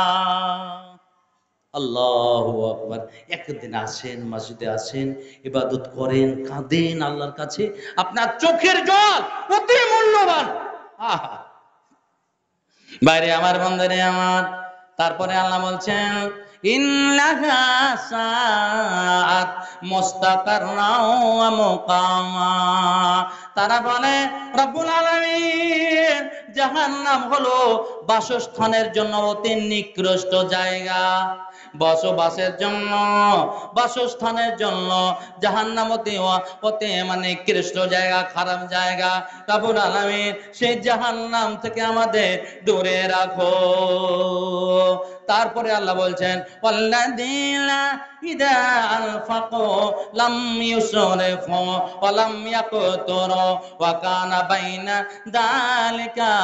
আল্লাহু আকবার। একদিন আসেন, মসজিদে আসেন, ইবাদত করেন, কাঁদেন আল্লাহর কাছে, আপনার চোখের জল অতি মূল্যবান। আহা, বাইরে আমার বন্ধুরে আমার, তারপরে আল্লাহ বলছেন ইন্নাহা সাআত মুস্তাকাররাও ওয়া মুকামা। তারা বলে রব্বুল আলামিন, জাহান্নাম হলো বাসস্থানের জন্য অতি নিকৃষ্ট জায়গা, বসবাসের জন্য, বাসস্থানের জন্য জাহান্নাম অতি মানে নিকৃষ্ট জায়গা, খারাপ জায়গা। রব্বুল আলামিন সেই জাহান্নাম থেকে আমাদের দূরে রাখো। তারপরে আল্লাহ বলছেন ওয়াল্লাযীনা ইযা আনফাকু লাম ইউসরিফু ওয়া লাম ইয়াকতুরু ওয়া কানা বাইনা যালিকা